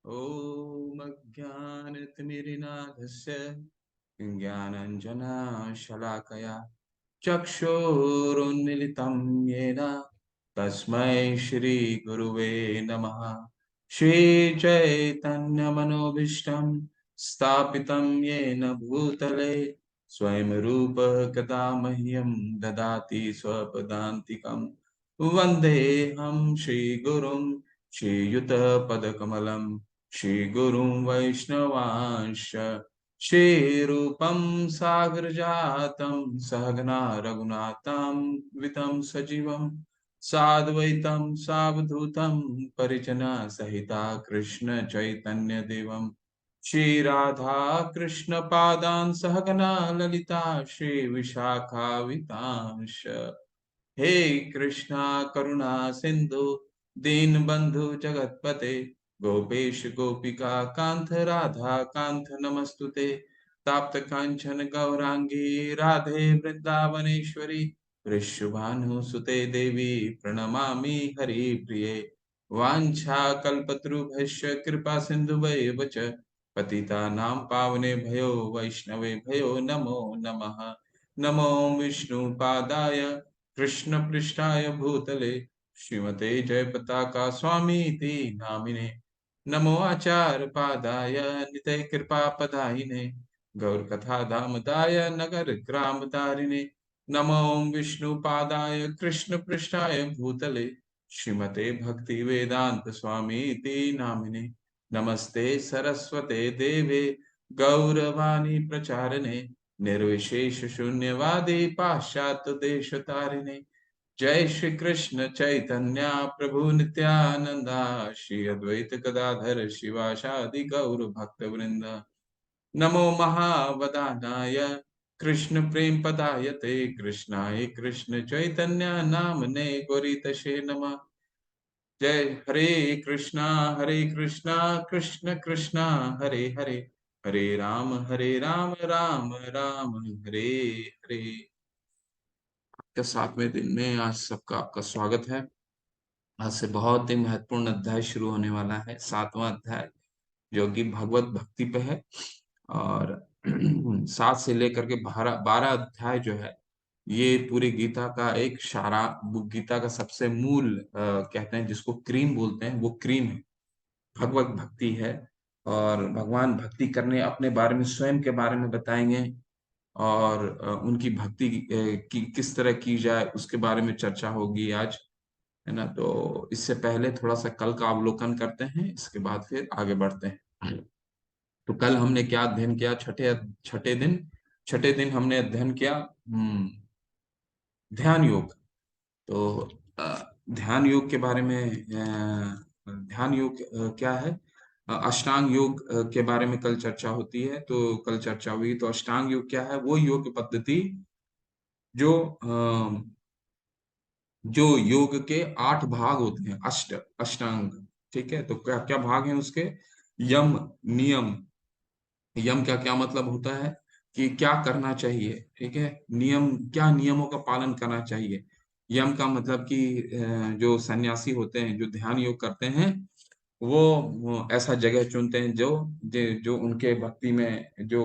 ॐ अज्ञानतिमिरिनाथस्य ज्ञानाञ्जनशलाकया चक्षुरुन्मिलितं येन तस्मै श्रीगुरुवे नमः। श्रीचैतन्यमनोभीष्टं स्थापितं येन भूतले स्वयं रूप कदा मह्यं ददाति स्वपदान्तिकं वन्देऽहं श्रीगुरुं श्रीयुतपदकमलं श्रीगुरुं वैष्णवांश्च श्रीरूपं सागरजातं सहगना रघुनाथं वितं सजीवं साद्वैतं सावधूतं परिजना सहिता कृष्ण चैतन्य देवं श्री राधा कृष्ण पादान् सहगना ललिता श्री विशाखावितांश। हे कृष्णा करुणा सिंधु दीनबंधु जगतपते गोपेश गोपिका कांत राधा कांत नमस्तुते ताप्त कांचन गौरांगी राधे वृंदावनेश्वरी वृषभानुसुते देवी प्रणमामि हरिप्रिये वाञ्छा कल्पतरुभ्यश्च कृपा सिन्धुभैव च पतितानां पावनेभ्यो वैष्णवे भयो नमो नमः। नमो विष्णुपादाय कृष्णपृष्ठाय भूतले श्रीमते जयपताका स्वामीति नामिने नमो आचार्यपादाय नितये कृपापदायिने गौरकथा दामदाय नगर ग्राम तारिणे नमो विष्णुपादाय कृष्णपृष्ठाय भूतले श्रीमते भक्ति वेदांत स्वामीति नामिने नमस्ते सरस्वते देवे गौरवाणी प्रचारिणे निर्विशेष शून्यवादी पाश्चात्य देश तारिणे जय श्री कृष्ण चैतन्य प्रभु नित्यानंदा श्री अद्वैत गदाधर शिवासादि गौर भक्त वृंद नमो महावदानाय कृष्ण प्रेम पदायते कृष्णाय कृष्ण चैतन्य नामने गोरीतशे नमः। जय हरे कृष्णा कृष्ण कृष्णा हरे हरे हरे राम राम राम हरे हरे। के 7वें दिन में आज सबका आपका स्वागत है। आज से बहुत ही महत्वपूर्ण अध्याय शुरू होने वाला है, 7वां अध्याय जो कि भगवत भक्ति पे है। और 7 से लेकर के 12 अध्याय जो है ये पूरी गीता का एक सारा, गीता का सबसे मूल कहते हैं जिसको क्रीम बोलते हैं, वो क्रीम है, भगवत भक्ति है। और भगवान भक्ति करने अपने बारे में, स्वयं के बारे में बताएंगे और उनकी भक्ति की किस तरह की जाए उसके बारे में चर्चा होगी आज, है ना। तो इससे पहले थोड़ा सा कल का अवलोकन करते हैं, इसके बाद फिर आगे बढ़ते हैं। तो कल हमने क्या अध्ययन किया? छठे दिन हमने अध्ययन किया ध्यान योग। तो ध्यान योग के बारे में, ध्यान योग क्या है, अष्टांग योग के बारे में कल चर्चा होती है। तो कल चर्चा हुई, तो अष्टांग योग क्या है? वो योग पद्धति जो जो योग के 8 भाग होते हैं, अष्टांग। ठीक है, तो क्या क्या भाग हैं उसके? यम, नियम। यम का क्या मतलब होता है कि क्या करना चाहिए, ठीक है। नियम, क्या नियमों का पालन करना चाहिए। यम का मतलब कि जो सन्यासी होते हैं, जो ध्यान योग करते हैं, वो ऐसा जगह चुनते हैं जो उनके भक्ति में जो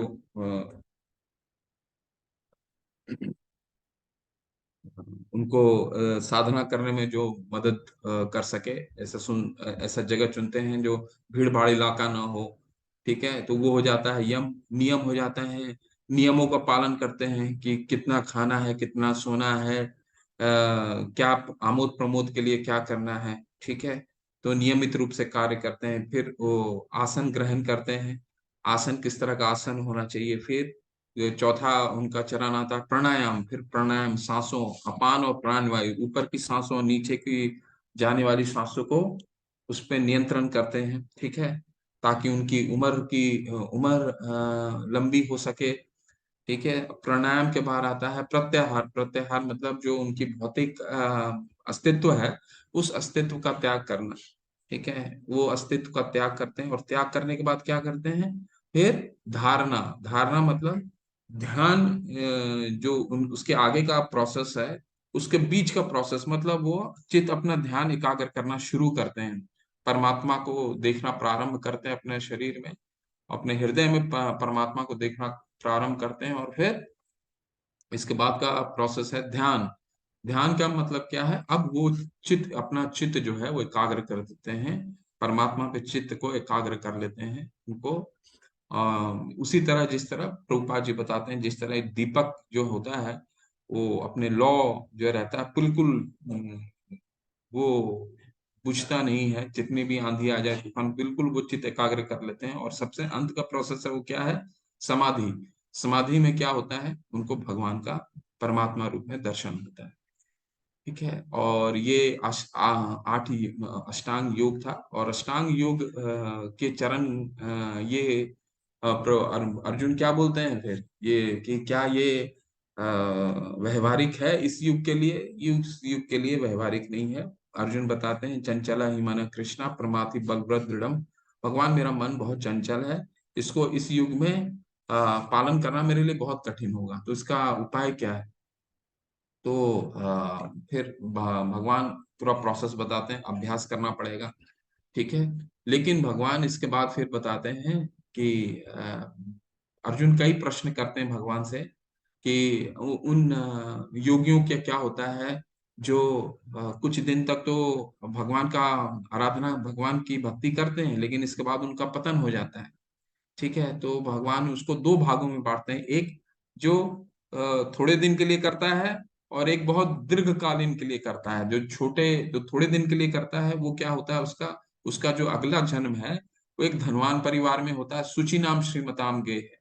उनको साधना करने में जो मदद कर सके, ऐसा जगह चुनते हैं जो भीड़ भाड़ इलाका ना हो। ठीक है, तो वो हो जाता है यम। नियम हो जाता है, नियमों का पालन करते हैं कि कितना खाना है, कितना सोना है, क्या आमोद प्रमोद के लिए क्या करना है। ठीक है, तो नियमित रूप से कार्य करते हैं। फिर वो आसन ग्रहण करते हैं, आसन किस तरह का आसन होना चाहिए। फिर ये चौथा उनका चरण आता है प्राणायाम। फिर प्राणायाम, सांसों, अपान और प्राण वायु, ऊपर की सांसों और नीचे की जाने वाली सांसों को उस पे नियंत्रण करते हैं। ठीक है, ताकि उनकी उम्र लंबी हो सके। ठीक है, प्राणायाम के बाहर आता है प्रत्याहार। प्रत्याहार मतलब जो उनकी भौतिक अस्तित्व है, उस अस्तित्व का त्याग करना। ठीक है, वो अस्तित्व का त्याग करते हैं और त्याग करने के बाद क्या करते हैं? फिर धारणा। धारणा मतलब ध्यान, उसके आगे का प्रोसेस है, उसके बीच का प्रोसेस मतलब वो चित्त अपना ध्यान एकाग्र करना शुरू करते हैं। परमात्मा को देखना प्रारंभ करते हैं अपने शरीर में, अपने हृदय में परमात्मा को देखना प्रारंभ करते हैं। और फिर इसके बाद का प्रोसेस है ध्यान। ध्यान का मतलब क्या है? अब वो चित्त, अपना चित्त जो है वो एकाग्र कर देते हैं, परमात्मा पे चित्त को एकाग्र कर लेते हैं उनको। उसी तरह जिस तरह प्रभुपाद जी बताते हैं, जिस तरह एक दीपक जो होता है वो अपने लौ जो रहता है बिल्कुल, वो बुझता नहीं है, जितनी भी आंधी आ जाए तूफान, बिल्कुल वो चित्त एकाग्र कर लेते हैं। और सबसे अंत का प्रोसेस है वो क्या है? समाधि। समाधि में क्या होता है? उनको भगवान का परमात्मा रूप में दर्शन होता है। ठीक है। और ये 8 अष्टांग योग था। और अष्टांग योग के चरण, ये अर्जुन क्या बोलते हैं फिर ये कि क्या ये व्यवहारिक है इस युग के लिए? इस युग के लिए व्यवहारिक नहीं है। अर्जुन बताते हैं, चंचला ही मन कृष्णा प्रमाथि बलव्रत दृढ़म। भगवान मेरा मन बहुत चंचल है, इसको इस युग में पालन करना मेरे लिए बहुत कठिन होगा, तो इसका उपाय क्या है? तो फिर भगवान पूरा प्रोसेस बताते हैं, अभ्यास करना पड़ेगा। ठीक है। लेकिन भगवान इसके बाद फिर बताते हैं कि अर्जुन कई प्रश्न करते हैं भगवान से कि उन योगियों के क्या होता है जो कुछ दिन तक तो भगवान का आराधना, भगवान की भक्ति करते हैं, लेकिन इसके बाद उनका पतन हो जाता है। ठीक है। तो भगवान उसको दो भागों में बांटते हैं, एक जो थोड़े दिन के लिए करता है, और एक बहुत दीर्घकालीन के लिए करता है। जो थोड़े दिन के लिए करता है वो क्या होता है, उसका उसका जो अगला जन्म है वो एक धनवान परिवार में होता है। सुचि नाम श्रीमताम गे है।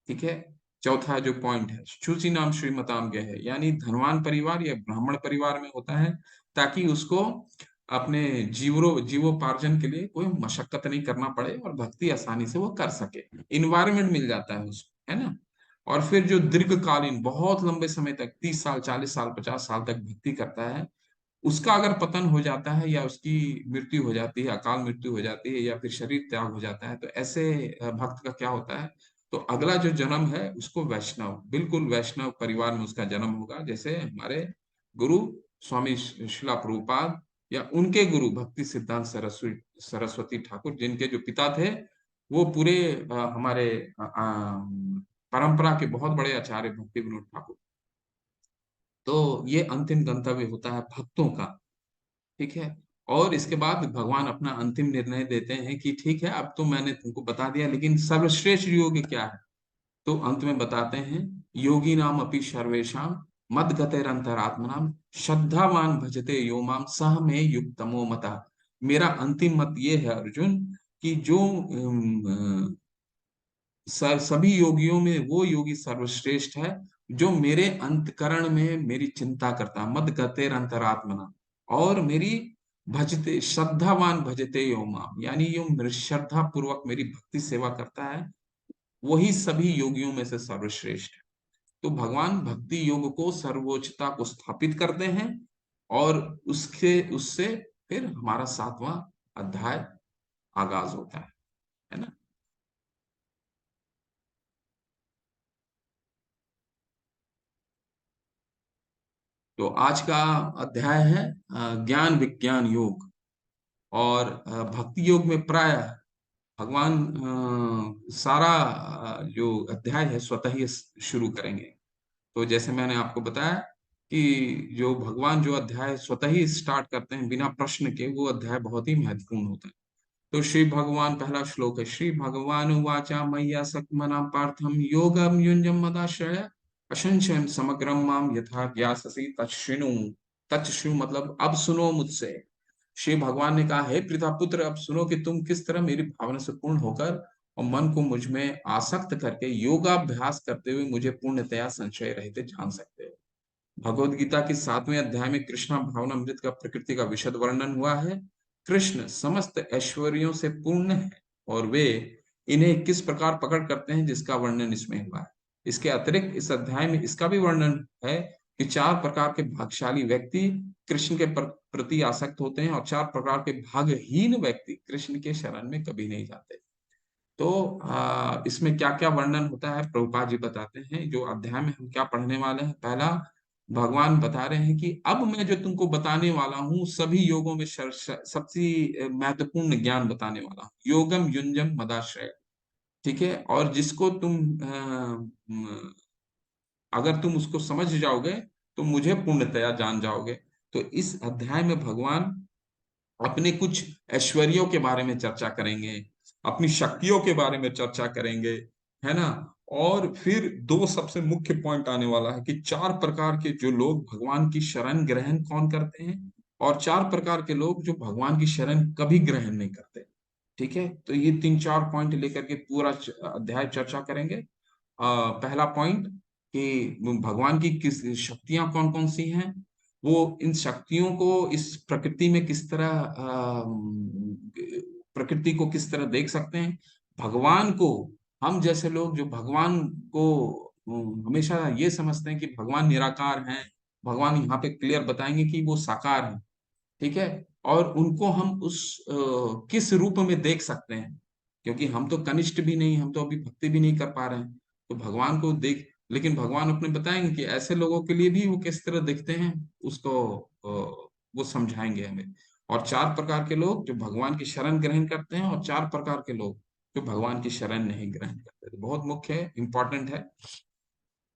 ठीक है। चौथा जो पॉइंट है, सुचि नाम श्रीमताम गे है, यानी धनवान परिवार या ब्राह्मण परिवार में होता है, ताकि उसको अपने जीवोपार्जन के लिए कोई मशक्कत नहीं करना पड़े और भक्ति आसानी से वो कर सके। इन्वायरमेंट मिल जाता है उसको, है ना। और फिर जो दीर्घकालीन बहुत लंबे समय तक 30 साल 40 साल 50 साल तक भक्ति करता है, उसका अगर पतन हो जाता है या उसकी मृत्यु हो जाती है, अकाल मृत्यु हो जाती है, या फिर शरीर त्याग हो जाता है, तो ऐसे भक्त का क्या होता है? तो अगला जो जन्म है उसको वैष्णव, बिल्कुल वैष्णव परिवार में उसका जन्म होगा, जैसे हमारे गुरु स्वामी शिला प्रभुपाद या उनके गुरु भक्ति सिद्धांत सरस्वती ठाकुर, जिनके जो पिता थे वो पूरे हमारे परंपरा के बहुत बड़े आचार्य भक्ति विनोद ठाकुर। तो ये अंतिम गंतव्य होता है भक्तों का। ठीक है। और इसके बाद भगवान अपना अंतिम निर्णय देते हैं कि ठीक है, अब तो मैंने तुमको बता दिया, लेकिन सर्वश्रेष्ठ योग क्या है? तो अंत में बताते हैं, योगी नाम अपि सर्वेशम मद गतेरंतरात्मनाम श्रद्धावान भजते यो माम सह में युक्तमो मता। मेरा अंतिम मत ये है अर्जुन कि जो सभी योगियों में वो योगी सर्वश्रेष्ठ है जो मेरे अंतकरण में मेरी चिंता करता है, मद गतेर अंतरात्मना, और मेरी भजते श्रद्धावान भजते यो माम, यानी यो मेरी श्रद्धा पूर्वक मेरी भक्ति सेवा करता है, वही सभी योगियों में से सर्वश्रेष्ठ है। तो भगवान भक्ति योग को सर्वोच्चता को स्थापित करते हैं, और उसके उससे फिर हमारा 7वां अध्याय आगाज होता है ना। तो आज का अध्याय है ज्ञान विज्ञान योग। और भक्ति योग में प्राय भगवान सारा जो अध्याय है स्वतः ही शुरू करेंगे। तो जैसे मैंने आपको बताया कि जो भगवान जो अध्याय स्वतः ही स्टार्ट करते हैं बिना प्रश्न के, वो अध्याय बहुत ही महत्वपूर्ण होता है। तो श्री भगवान, पहला श्लोक है, श्री भगवान उवाचा मय्या सक्मना पार्थम योगम युंजम मदाश्रय असंशयम समग्रम माम यथा ज्ञाससि तच्छृणु। तच्छृणु मतलब अब सुनो मुझसे। श्री भगवान ने कहा, हे पृथा पुत्र, अब सुनो कि तुम किस तरह मेरी भावना से पूर्ण होकर और मन को मुझ में आसक्त करके योगाभ्यास करते हुए मुझे पूर्णतया संशय रहित जान सकते हो। भगवद गीता के 7वें अध्याय में कृष्णा भावनामृत का प्रकृति का विशद वर्णन हुआ है। कृष्ण समस्त ऐश्वर्यों से पूर्ण है, और वे इन्हें किस प्रकार पकड़ करते हैं जिसका वर्णन इसमें हुआ है। इसके अतिरिक्त इस अध्याय में इसका भी वर्णन है कि 4 प्रकार के भागशाली व्यक्ति कृष्ण के प्रति आसक्त होते हैं, और 4 प्रकार के भागहीन व्यक्ति कृष्ण के शरण में कभी नहीं जाते। तो इसमें क्या क्या वर्णन होता है प्रभुपाद जी बताते हैं। जो अध्याय में हम क्या पढ़ने वाले हैं, पहला भगवान बता रहे हैं कि अब मैं जो तुमको बताने वाला हूँ सभी योगों में सबसे महत्वपूर्ण ज्ञान बताने वाला हूँ, योगम युंजम मदाश्रय। ठीक है, और जिसको तुम अगर तुम उसको समझ जाओगे तो मुझे पूर्णतया जान जाओगे। तो इस अध्याय में भगवान अपने कुछ ऐश्वर्यों के बारे में चर्चा करेंगे, अपनी शक्तियों के बारे में चर्चा करेंगे, है ना। और फिर दो सबसे मुख्य पॉइंट आने वाला है कि चार प्रकार के जो लोग भगवान की शरण ग्रहण कौन करते हैं, और चार प्रकार के लोग जो भगवान की शरण कभी ग्रहण नहीं करते। ठीक है, तो ये तीन चार पॉइंट लेकर के पूरा अध्याय चर्चा करेंगे। पहला पॉइंट कि भगवान की किस शक्तियां कौन कौन सी हैं, वो इन शक्तियों को इस प्रकृति में किस तरह प्रकृति को किस तरह देख सकते हैं, भगवान को। हम जैसे लोग जो भगवान को हमेशा ये समझते हैं कि भगवान निराकार हैं, भगवान यहाँ पे क्लियर बताएंगे कि वो साकार है। ठीक है, और उनको हम उस किस रूप में देख सकते हैं, क्योंकि हम तो कनिष्ठ भी नहीं, हम तो अभी भक्ति भी नहीं कर पा रहे हैं, तो भगवान को देख, लेकिन भगवान अपने बताएंगे कि ऐसे लोगों के लिए भी वो किस तरह दिखते हैं, उसको वो समझाएंगे हमें। और चार प्रकार के लोग जो भगवान की शरण ग्रहण करते हैं, और चार प्रकार के लोग जो भगवान की शरण नहीं ग्रहण करते। तो बहुत मुख्य है, इंपॉर्टेंट है।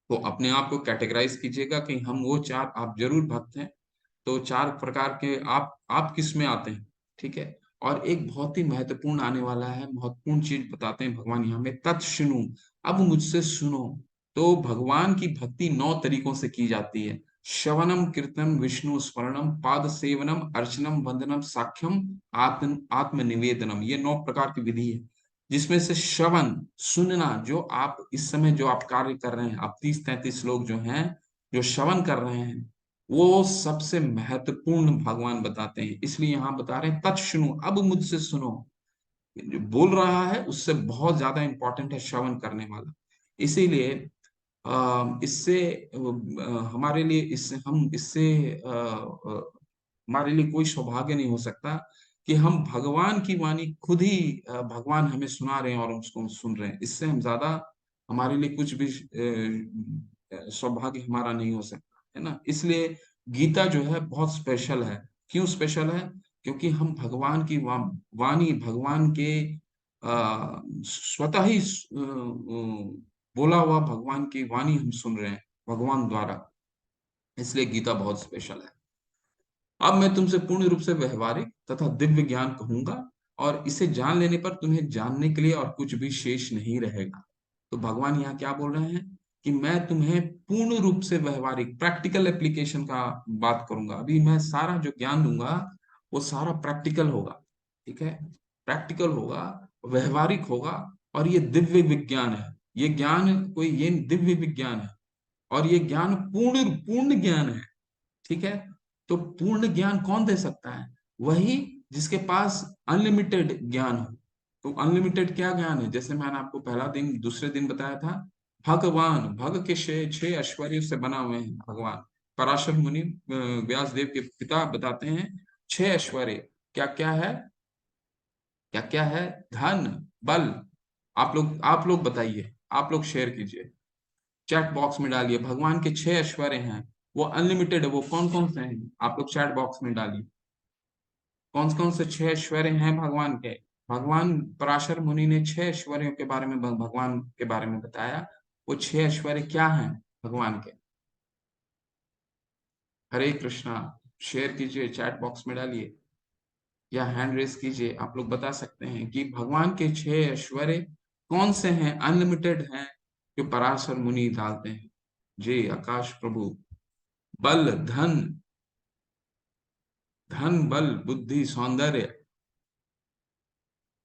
तो अपने आप को कैटेगराइज कीजिएगा कि हम वो चार, आप जरूर भक्त हैं तो चार प्रकार के आप किस में आते हैं। ठीक है, और एक बहुत ही महत्वपूर्ण आने वाला है, महत्वपूर्ण चीज बताते हैं भगवान यहाँ में, तत्सुनु, अब मुझसे सुनो। तो भगवान की भक्ति 9 तरीकों से की जाती है। श्रवणम कीर्तन विष्णु स्मरणम पाद सेवनम अर्चनम वंदनम साख्यम आत्म निवेदनम, ये 9 प्रकार की विधि है। जिसमें से श्रवण, सुनना, जो आप इस समय जो आप कार्य कर रहे हैं, आप 30-33 लोग जो हैं जो श्रवण कर रहे हैं, वो सबसे महत्वपूर्ण भगवान बताते हैं। इसलिए यहां बता रहे हैं तत्सुनु, अब मुझसे सुनो। जो बोल रहा है उससे बहुत ज्यादा इंपॉर्टेंट है श्रवण करने वाला। इसीलिए इससे हमारे लिए, इससे हम इससे हमारे लिए कोई सौभाग्य नहीं हो सकता कि हम भगवान की वाणी खुद ही भगवान हमें सुना रहे हैं और हम उसको सुन रहे हैं। इससे हम ज्यादा हमारे लिए कुछ भी सौभाग्य हमारा नहीं हो सकता, है ना। इसलिए गीता जो है बहुत स्पेशल है। क्यों स्पेशल है? क्योंकि हम भगवान की वाणी, भगवान के स्वतः ही बोला हुआ भगवान की वाणी हम सुन रहे हैं भगवान द्वारा। इसलिए गीता बहुत स्पेशल है। अब मैं तुमसे पूर्ण रूप से व्यवहारिक तथा दिव्य ज्ञान कहूंगा, और इसे जान लेने पर तुम्हें जानने के लिए और कुछ भी शेष नहीं रहेगा। तो भगवान यहाँ क्या बोल रहे हैं कि मैं तुम्हें पूर्ण रूप से व्यवहारिक, प्रैक्टिकल एप्लीकेशन का बात करूंगा। अभी मैं सारा जो ज्ञान दूंगा वो सारा प्रैक्टिकल होगा। ठीक है, प्रैक्टिकल होगा, व्यवहारिक होगा, और ये दिव्य विज्ञान है। ये ज्ञान कोई ये दिव्य विज्ञान है, और ये ज्ञान पूर्ण पूर्ण ज्ञान है। ठीक है, तो पूर्ण ज्ञान कौन दे सकता है? वही जिसके पास अनलिमिटेड ज्ञान हो। तो अनलिमिटेड क्या ज्ञान है? जैसे मैंने आपको पहला दिन दूसरे दिन बताया था, भगवान, भग के 6 ऐश्वर्य से बना हुए हैं भगवान। पराशर मुनि व्यास देव के पिता बताते हैं 6 ऐश्वर्य क्या क्या है, क्या क्या है। धन, बल, आप लोग बताइए, आप लोग शेयर कीजिए, चैट बॉक्स में डालिए। भगवान के 6 ऐश्वर्य हैं, वो अनलिमिटेड है। वो कौन कौन से हैं? आप लोग चैट बॉक्स में डालिए, कौन कौन से 6 ऐश्वर्य हैं भगवान के। भगवान पराशर मुनि ने 6 ऐश्वर्यों के बारे में, भगवान के बारे में बताया। वो 6 ऐश्वर्य क्या हैं भगवान के? हरे कृष्णा। शेयर कीजिए, चैट बॉक्स में डालिए, या हैंड रेस कीजिए। आप लोग बता सकते हैं कि भगवान के 6 ऐश्वर्य कौन से हैं, अनलिमिटेड हैं, जो पराशर मुनि डालते हैं। जी आकाश प्रभु। बल, धन, धन बल बुद्धि सौंदर्य,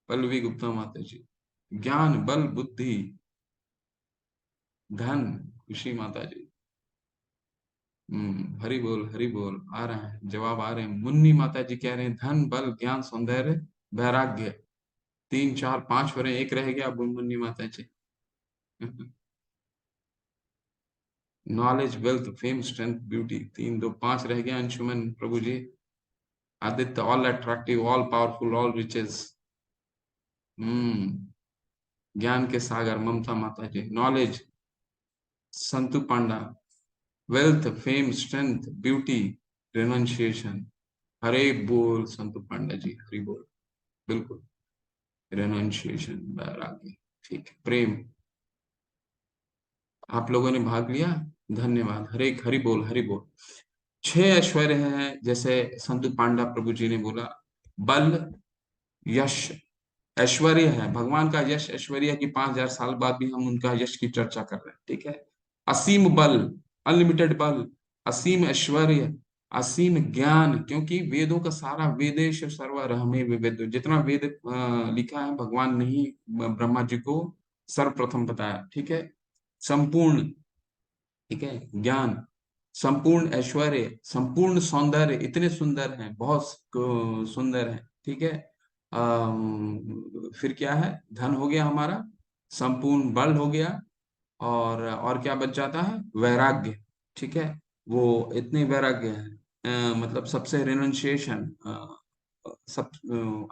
पल्लवी गुप्ता माता जी। ज्ञान बल बुद्धि धन, खुशी माता जी। हरि बोल आ रहे हैं, जवाब आ रहे हैं। मुन्नी माता जी कह रहे हैं धन बल ज्ञान सौंदर्य वैराग्य, 3 4 5 एक रह गया मुन्नी माता ji. Knowledge wealth fame strength beauty, 3 2 5 रह गया अंशुमन प्रभु ji. Aditya, all attractive all powerful all riches. Hmm ज्ञान के सागर ममता माता ji. Knowledge, Santu Panda. Wealth, fame, strength, beauty, renunciation. हरे बोल संत पांडा जी, हरि बोल। बिल्कुल, रिनंशिएशन, वैराग्य, ठीक है, प्रेम। आप लोगों ने भाग लिया, धन्यवाद। हरे हरि बोल, हरि बोल। 6 ऐश्वर्य हैं, जैसे संत पांडा प्रभु जी ने बोला, बल, यश, ऐश्वर्य है भगवान का। यश ऐश्वर्य की 5000 साल बाद भी हम उनका यश की चर्चा कर रहे हैं, ठीक है। असीम बल, अनलिमिटेड बल, असीम ऐश्वर्य, असीम ज्ञान, क्योंकि वेदों का सारा, वेदेश सर्वरहमे विवेद, जितना वेद लिखा है भगवान ने ही ब्रह्मा जी को सर्वप्रथम बताया, ठीक है। संपूर्ण, ठीक है, ज्ञान, संपूर्ण ऐश्वर्य, संपूर्ण सौंदर्य, इतने सुंदर हैं, बहुत सुंदर हैं, ठीक है। फिर क्या है, धन हो गया हमारा, संपूर्ण बल हो गया, और क्या बच जाता है, वैराग्य, ठीक है। वो इतने वैराग्य है, मतलब सबसे रिनंशिएशन, सब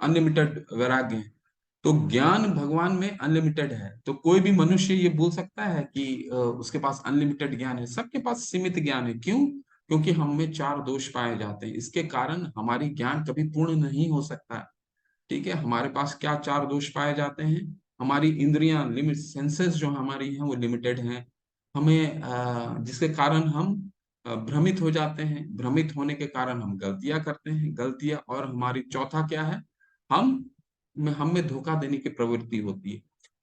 अनलिमिटेड वैराग्य है। तो ज्ञान भगवान में अनलिमिटेड है। तो कोई भी मनुष्य ये बोल सकता है कि उसके पास अनलिमिटेड ज्ञान है? सबके पास सीमित ज्ञान है। क्यों? क्योंकि हम में 4 दोष पाए जाते हैं, इसके कारण हमारी ज्ञान कभी पूर्ण नहीं हो सकता है, ठीक है। हमारे पास क्या 4 दोष पाए जाते हैं? हमारी इंद्रियां, लिमिट, सेंसेस जो हमारी हैं वो लिमिटेड हैं। हमें जिसके कारण हम भ्रमित हो जाते हैं, भ्रमित होने के कारण हम गलतियां करते हैं, गलतियां, और हमारी चौथा क्या है, हम हम में धोखा देने की प्रवृत्ति होती है,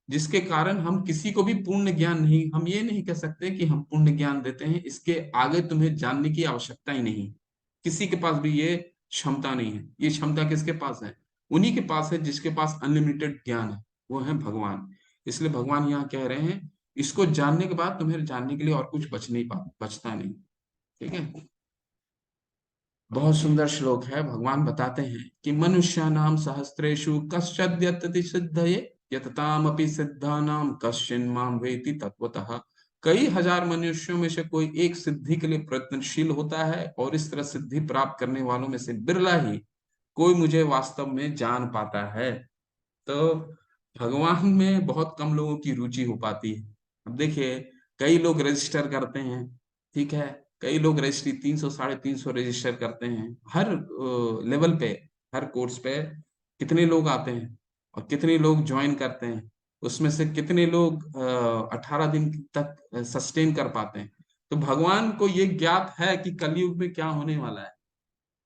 जिसके कारण हम किसी को भी पूर्ण ज्ञान नहीं, हम ये नहीं कह सकते कि हम पूर्ण ज्ञान देते हैं, इसके आगे तुम्हें जानने की आवश्यकता ही नहीं। किसी के पास भी ये क्षमता नहीं है। ये क्षमता किसके पास है? उन्हीं के पास है जिसके पास अनलिमिटेड ज्ञान है, वो है भगवान। इसलिए भगवान यहाँ कह रहे हैं, इसको जानने के बाद तुम्हें जानने के लिए और कुछ बचता नहीं, ठीक है। बहुत सुंदर श्लोक है। भगवान बताते हैं कि मनुष्य नाम सहस्त्रेषु कश्चिद् यतति सिद्धये यततामपि सिद्धानाम कश्चिन् माम वेति तत्वतः। कई हजार मनुष्यों में से कोई एक सिद्धि के लिए प्रयत्नशील होता है, और इस तरह सिद्धि प्राप्त करने वालों में से बिरला ही कोई मुझे वास्तव में जान पाता है। तो भगवान में बहुत कम लोगों की रुचि हो पाती है। अब देखिए, कई लोग रजिस्टर करते हैं, ठीक है। कई लोग रजिस्ट्री 300 350 रजिस्टर करते हैं, हर लेवल पे, हर कोर्स पे कितने लोग आते हैं और कितने लोग ज्वाइन करते हैं, उसमें से कितने लोग 18 दिन तक सस्टेन कर पाते हैं। तो भगवान को ये ज्ञात है कि कलयुग में क्या होने वाला है।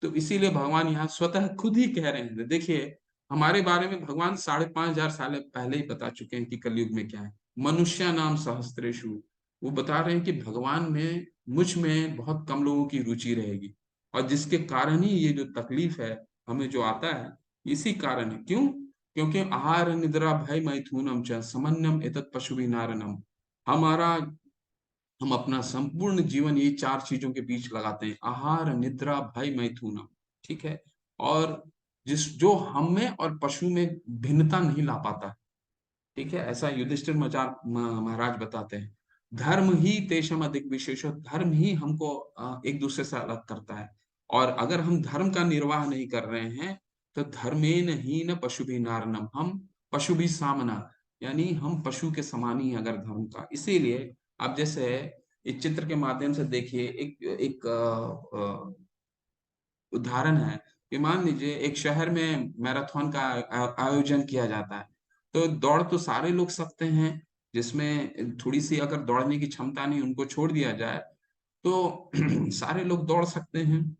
तो इसीलिए भगवान यहाँ स्वतः खुद ही कह रहे हैं। देखिए, हमारे बारे में भगवान 5500 साल पहले ही बता चुके हैं कि कलयुग में क्या है। मनुष्य नाम सहस्त्रेषु, वो बता रहे हैं कि भगवान में, मुझ में बहुत कम लोगों की रुचि रहेगी, और जिसके कारण ही ये जो तकलीफ है हमें जो आता है, इसी कारण है। क्यों? क्योंकि आहार निद्रा भय मैथुनम च समन्वयम एतत् पशु नारणम। हमारा, हम अपना संपूर्ण जीवन यही 4 चीजों के बीच लगाते हैं, आहार निद्रा भय मैथुनम, ठीक है। और जो हम में और पशु में भिन्नता नहीं ला पाता, ठीक है, ऐसा युधिष्ठिर महाराज बताते हैं। धर्म ही तेषम अधिक विशेषो, धर्म ही हमको एक दूसरे से अलग करता है। और अगर हम धर्म का निर्वाह नहीं कर रहे हैं, तो धर्मेन ही न पशु भी नारणम, हम पशु भी सामना, यानी हम पशु के समान ही हैं अगर धर्म का। इसीलिए आप जैसे इस चित्र के माध्यम से देखिए, एक एक उदाहरण है कि मान लीजिए एक शहर में मैराथन का आयोजन किया जाता है। तो दौड़ तो सारे लोग सकते हैं, जिसमें थोड़ी सी अगर दौड़ने की क्षमता नहीं, उनको छोड़ दिया जाए तो सारे लोग दौड़ सकते हैं।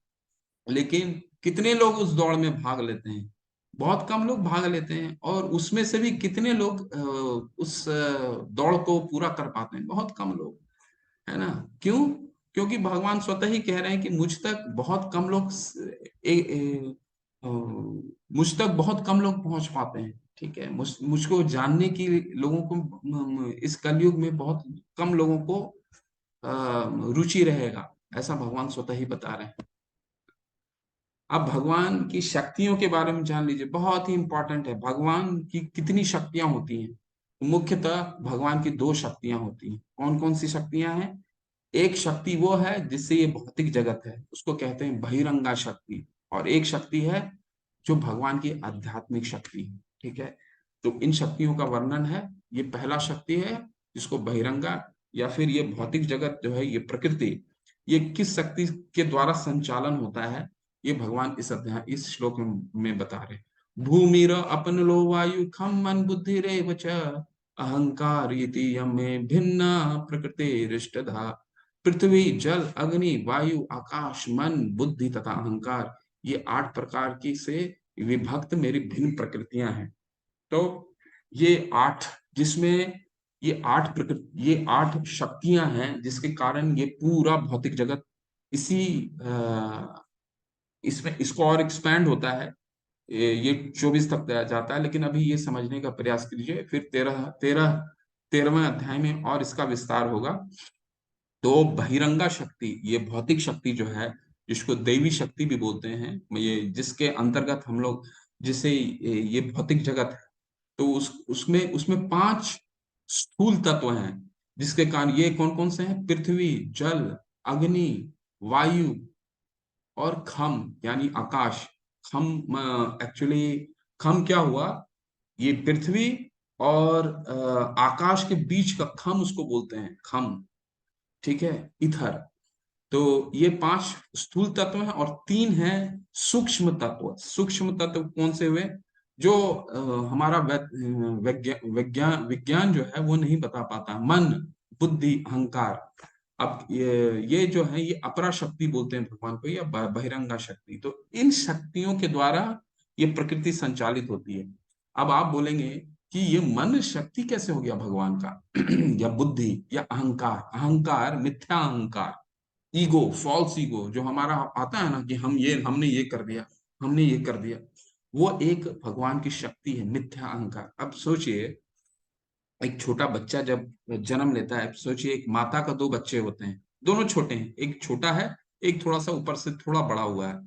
लेकिन कितने लोग उस दौड़ में भाग लेते हैं? बहुत कम लोग भाग लेते हैं। और उसमें से भी कितने लोग उस दौड़ को पूरा कर पाते हैं? बहुत कम लोग, है ना। क्यों? क्योंकि भगवान स्वतः ही कह रहे हैं कि मुझ तक बहुत कम लोग मुझ तक बहुत कम लोग पहुंच पाते हैं, ठीक है। मुझको जानने की लोगों को इस कलयुग में बहुत कम लोगों को रुचि रहेगा, ऐसा भगवान स्वतः ही बता रहे हैं। अब भगवान की शक्तियों के बारे में जान लीजिए, बहुत ही इंपॉर्टेंट है। भगवान की कितनी शक्तियां होती हैं? मुख्यतः भगवान की 2 शक्तियां होती हैं। कौन कौन सी शक्तियां हैं? एक शक्ति वो है जिससे ये भौतिक जगत है, उसको कहते हैं बहिरंगा शक्ति। और एक शक्ति है जो भगवान की आध्यात्मिक शक्ति है, ठीक है। तो इन शक्तियों का वर्णन है। ये पहला शक्ति है जिसको बहिरंगा, या फिर ये भौतिक जगत जो है, ये प्रकृति, ये किस शक्ति के द्वारा संचालन होता है, ये भगवान इस अध्याय इस श्लोक में बता रहे हैं। भूमिर अपनलो वायु खम मन बुद्धि रेव च अहंकार इति यमे भिन्न प्रकृतिरिष्टधा। पृथ्वी जल अग्नि वायु आकाश मन बुद्धि तथा अहंकार, ये 8 प्रकार की से विभक्त मेरी भिन्न प्रकृतियां हैं। तो ये 8, जिसमें ये 8 शक्तियां हैं, जिसके कारण ये पूरा भौतिक जगत इसी इसमें इसको और एक्सपैंड होता है। ये 24 तक जाता है, लेकिन अभी ये समझने का प्रयास कीजिए, फिर 13वें अध्याय में और इसका विस्तार होगा। तो बहिरंगा शक्ति, ये भौतिक शक्ति जो है, जिसको दैवी शक्ति भी बोलते हैं, ये जिसके अंतर्गत हम लोग, जिसे ये भौतिक जगत है, तो उसमें उसमें 5 स्थूल तत्व हैं, जिसके कारण ये कौन कौन से हैं? पृथ्वी, जल, अग्नि, वायु और खम यानी आकाश। खम एक्चुअली खम क्या हुआ? ये पृथ्वी और आकाश के बीच का खम उसको बोलते हैं, खम। ठीक है, इथर। तो ये 5 स्थूल तत्व हैं और 3 हैं सूक्ष्म तत्व। सूक्ष्म तत्व कौन से हुए? जो हमारा विज्ञान जो है वो नहीं बता पाता। मन, बुद्धि, अहंकार। अब ये जो है, ये अपरा शक्ति बोलते हैं भगवान को, या बहिरंगा शक्ति। तो इन शक्तियों के द्वारा ये प्रकृति संचालित होती है। अब आप बोलेंगे कि ये मन शक्ति कैसे हो गया भगवान का? या बुद्धि या अहंकार? अहंकार, मिथ्या अहंकार, ईगो, फॉल्स ईगो, जो हमारा आता है ना, कि हमने ये कर दिया, हमने ये कर दिया, वो एक भगवान की शक्ति है, मिथ्या अहंकार। अब सोचिए, एक छोटा बच्चा जब जन्म लेता है, सोचिए एक माता का 2 बच्चे होते हैं, दोनों छोटे हैं, एक छोटा है, एक थोड़ा सा ऊपर से थोड़ा बड़ा हुआ है।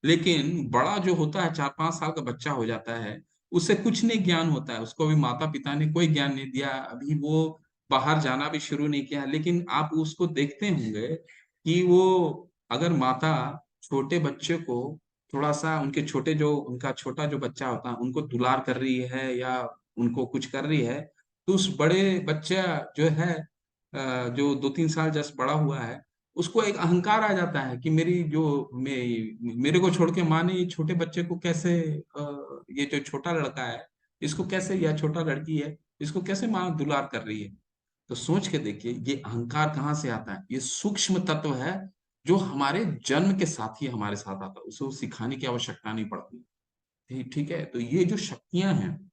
लेकिन बड़ा जो होता है, 4-5 साल का बच्चा हो जाता है, उसे कुछ नहीं ज्ञान होता है, उसको अभी माता पिता ने कोई ज्ञान नहीं दिया, अभी वो बाहर जाना भी शुरू नहीं किया। लेकिन आप उसको देखते होंगे कि वो, अगर माता छोटे बच्चे को थोड़ा सा, उनका छोटा जो बच्चा होता है, उनको दुलार कर रही है या उनको कुछ कर रही है, तो उस बड़े बच्चा जो है, जो 2-3 साल जस्ट बड़ा हुआ है, उसको एक अहंकार आ जाता है कि मेरे को छोड़ के माँ ने ये छोटे बच्चे को कैसे, ये जो छोटा लड़का है, इसको कैसे, या छोटा लड़की है, इसको कैसे माँ दुलार कर रही है। तो सोच के देखिए, ये अहंकार कहाँ से आता है? ये सूक्ष्म तत्व है, जो हमारे जन्म के साथ ही हमारे साथ आता है, उसे सिखाने की आवश्यकता नहीं पड़ती। ठीक है, तो ये जो शक्तियां हैं,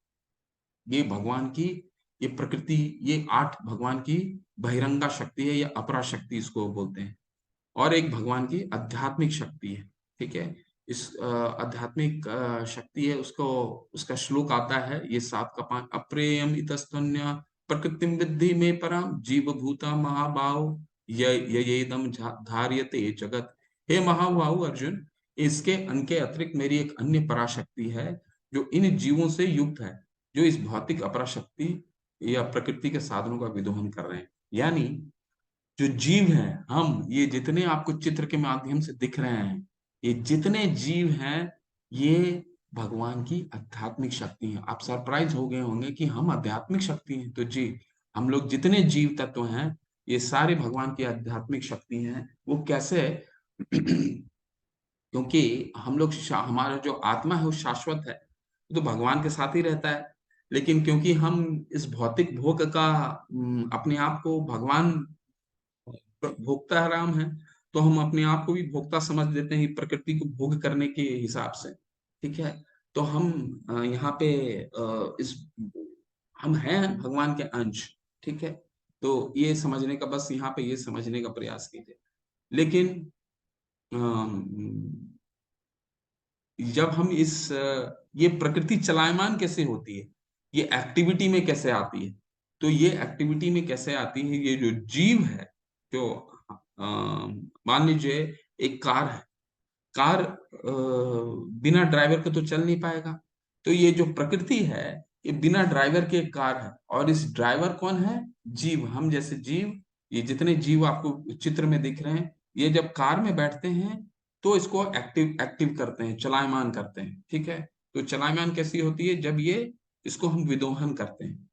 ये भगवान की, ये प्रकृति, ये 8 भगवान की बहिरंगा शक्ति है, या अपरा शक्ति इसको बोलते हैं। और एक भगवान की आध्यात्मिक शक्ति है। ठीक है, इस आध्यात्मिक शक्ति है, उसको, उसका श्लोक आता है, ये 7 का 5। अप्रेयम इतस्तन्य प्रकृतिम विद्धि में परम जीव भूता महाबाहो येदम धार्यते जगत। हे महाबाहु अर्जुन, इसके अनके अतिरिक्त मेरी एक अन्य पराशक्ति है, जो इन जीवों से युक्त है, जो इस भौतिक अपराशक्ति या प्रकृति के साधनों का विदोहन कर रहे हैं। यानी जो जीव हैं, हम ये जितने आपको चित्र के माध्यम से दिख रहे हैं, ये जितने जीव हैं, ये भगवान की आध्यात्मिक शक्ति हैं। आप सरप्राइज हो गए होंगे कि हम आध्यात्मिक शक्ति हैं। तो जी, हम लोग जितने जीव तत्व हैं, ये सारे भगवान की आध्यात्मिक शक्ति हैं। वो कैसे? क्योंकि हम लोग हमारा जो आत्मा है वो शाश्वत है, तो भगवान के साथ ही रहता है। लेकिन क्योंकि हम इस भौतिक भोग का, अपने आप को भगवान भोक्ता राम है, तो हम अपने आप को भी भोक्ता समझ लेते हैं, प्रकृति को भोग करने के हिसाब से। ठीक है, तो हम यहाँ पे इस हम हैं भगवान के अंश। ठीक है, तो ये समझने का, बस यहाँ पे ये समझने का प्रयास कीजिए। लेकिन अम, जब हम ये प्रकृति चलायमान कैसे होती है, ये एक्टिविटी में कैसे आती है? तो ये एक्टिविटी में कैसे आती है, ये जो जीव है, जो मान लीजिए एक कार है, कार बिना ड्राइवर के तो चल नहीं पाएगा। तो ये जो प्रकृति है, ये बिना ड्राइवर के एक कार है, और इस ड्राइवर कौन है? जीव, हम जैसे जीव। ये जितने जीव आपको चित्र में दिख रहे हैं, ये जब कार में बैठते हैं, तो इसको एक्टिव एक्टिव करते हैं, चलायमान करते हैं। ठीक है, तो चलायमान कैसी होती है? जब ये, इसको हम विदोहन करते हैं,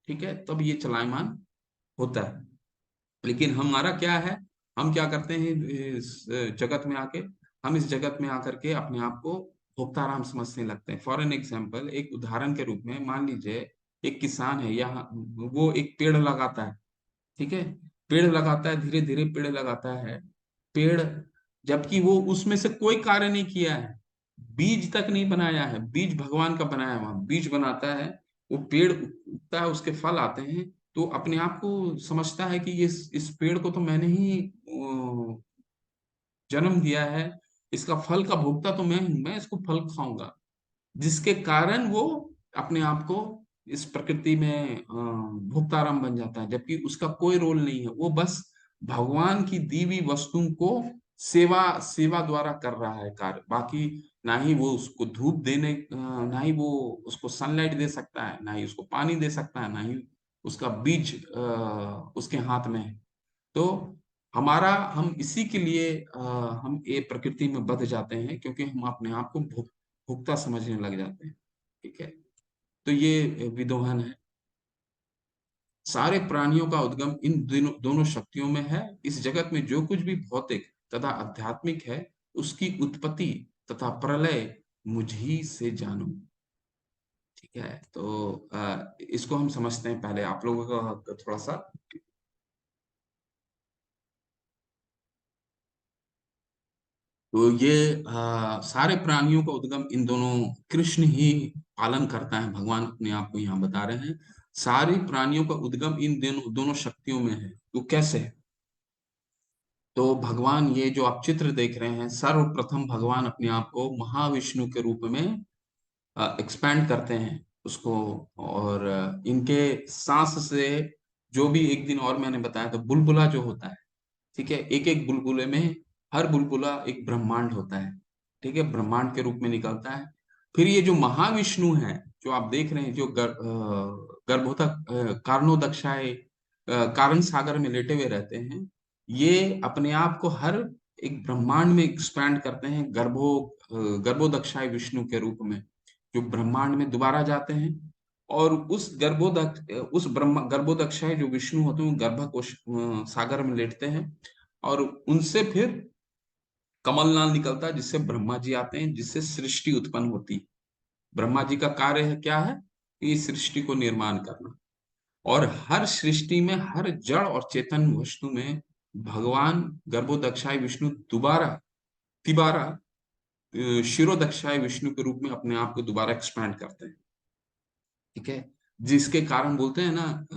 ठीक है, तब ये चलायमान होता है। लेकिन हमारा क्या है? हम क्या करते हैं इस जगत में आके, हम इस जगत में आकर के अपने आप को भोक्ताराम समझने लगते हैं। फॉर एन एग्जाम्पल, एक उदाहरण के रूप में मान लीजिए एक किसान है, या वो एक पेड़ लगाता है, ठीक है, पेड़ लगाता है, धीरे धीरे पेड़ लगाता है, पेड़, जबकि वो उसमें से कोई कार्य नहीं किया है, बीज तक नहीं बनाया है, बीज भगवान का बनाया हुआ बीज बनाता है, वो पेड़ उगता है, उसके फल आते हैं, तो अपने आप को समझता है कि ये इस पेड़ को तो मैंने ही जन्म दिया है, इसका फल का भोक्ता तो मैं हूं, मैं इसको फल खाऊंगा, जिसके कारण वो अपने आप को इस प्रकृति में भोक्ताराम बन जाता है, जबकि उसका कोई रोल नहीं है, वो बस भगवान की दी हुई वस्तु को सेवा सेवा द्वारा कर रहा है कार्य। बाकी ना ही वो उसको धूप देने, ना ही वो उसको सनलाइट दे सकता है, ना ही उसको पानी दे सकता है, ना ही उसका बीज उसके हाथ में है। तो हमारा, हम इसी के लिए हम ये प्रकृति में बध जाते हैं, क्योंकि हम अपने आप को भुगता समझने लग जाते हैं। ठीक है, तो ये विदोहन है। सारे प्राणियों का उद्गम इन दोनों शक्तियों में है। इस जगत में जो कुछ भी भौतिक तथा आध्यात्मिक है, उसकी उत्पत्ति तथा प्रलय मुझी से जानो। ठीक है, तो इसको हम समझते हैं, पहले आप लोगों का थोड़ा सा। तो ये सारे प्राणियों का उद्गम इन दोनों, कृष्ण ही पालन करता है, भगवान अपने आप को यहाँ बता रहे हैं। सारे प्राणियों का उद्गम इन दोनों शक्तियों में है। तो कैसे है? तो भगवान, ये जो आप चित्र देख रहे हैं, सर्वप्रथम भगवान अपने आप को महाविष्णु के रूप में एक्सपैंड करते हैं उसको, और इनके सांस से, जो भी एक दिन और मैंने बताया, तो बुलबुला जो होता है, ठीक है, एक एक बुलबुले में, हर बुलबुला एक ब्रह्मांड होता है, ठीक है, ब्रह्मांड के रूप में निकलता है। फिर ये जो महाविष्णु है, जो आप देख रहे हैं, जो गर्भोतक कारणोदक्षाय कारण सागर में लेटे हुए रहते हैं, ये अपने आप को हर एक ब्रह्मांड में एक्सपैंड करते हैं, गर्भोदक्षाय विष्णु के रूप में, जो ब्रह्मांड में दोबारा जाते हैं। और उस गर्भोदक्षाय जो विष्णु होते हैं, वो गर्भकोश सागर में लेटते हैं, और उनसे फिर कमलनाल निकलता है, जिससे ब्रह्मा जी आते हैं, जिससे सृष्टि उत्पन्न होती है। ब्रह्मा जी का कार्य है क्या है? ये सृष्टि को निर्माण करना। और हर सृष्टि में, हर जड़ और चेतन वस्तु में भगवान गर्भोदक्षाय विष्णु दोबारा तिबारा शिरोदक्षाय विष्णु के रूप में अपने आप को दोबारा एक्सपैंड करते हैं। ठीक है, जिसके कारण बोलते हैं ना,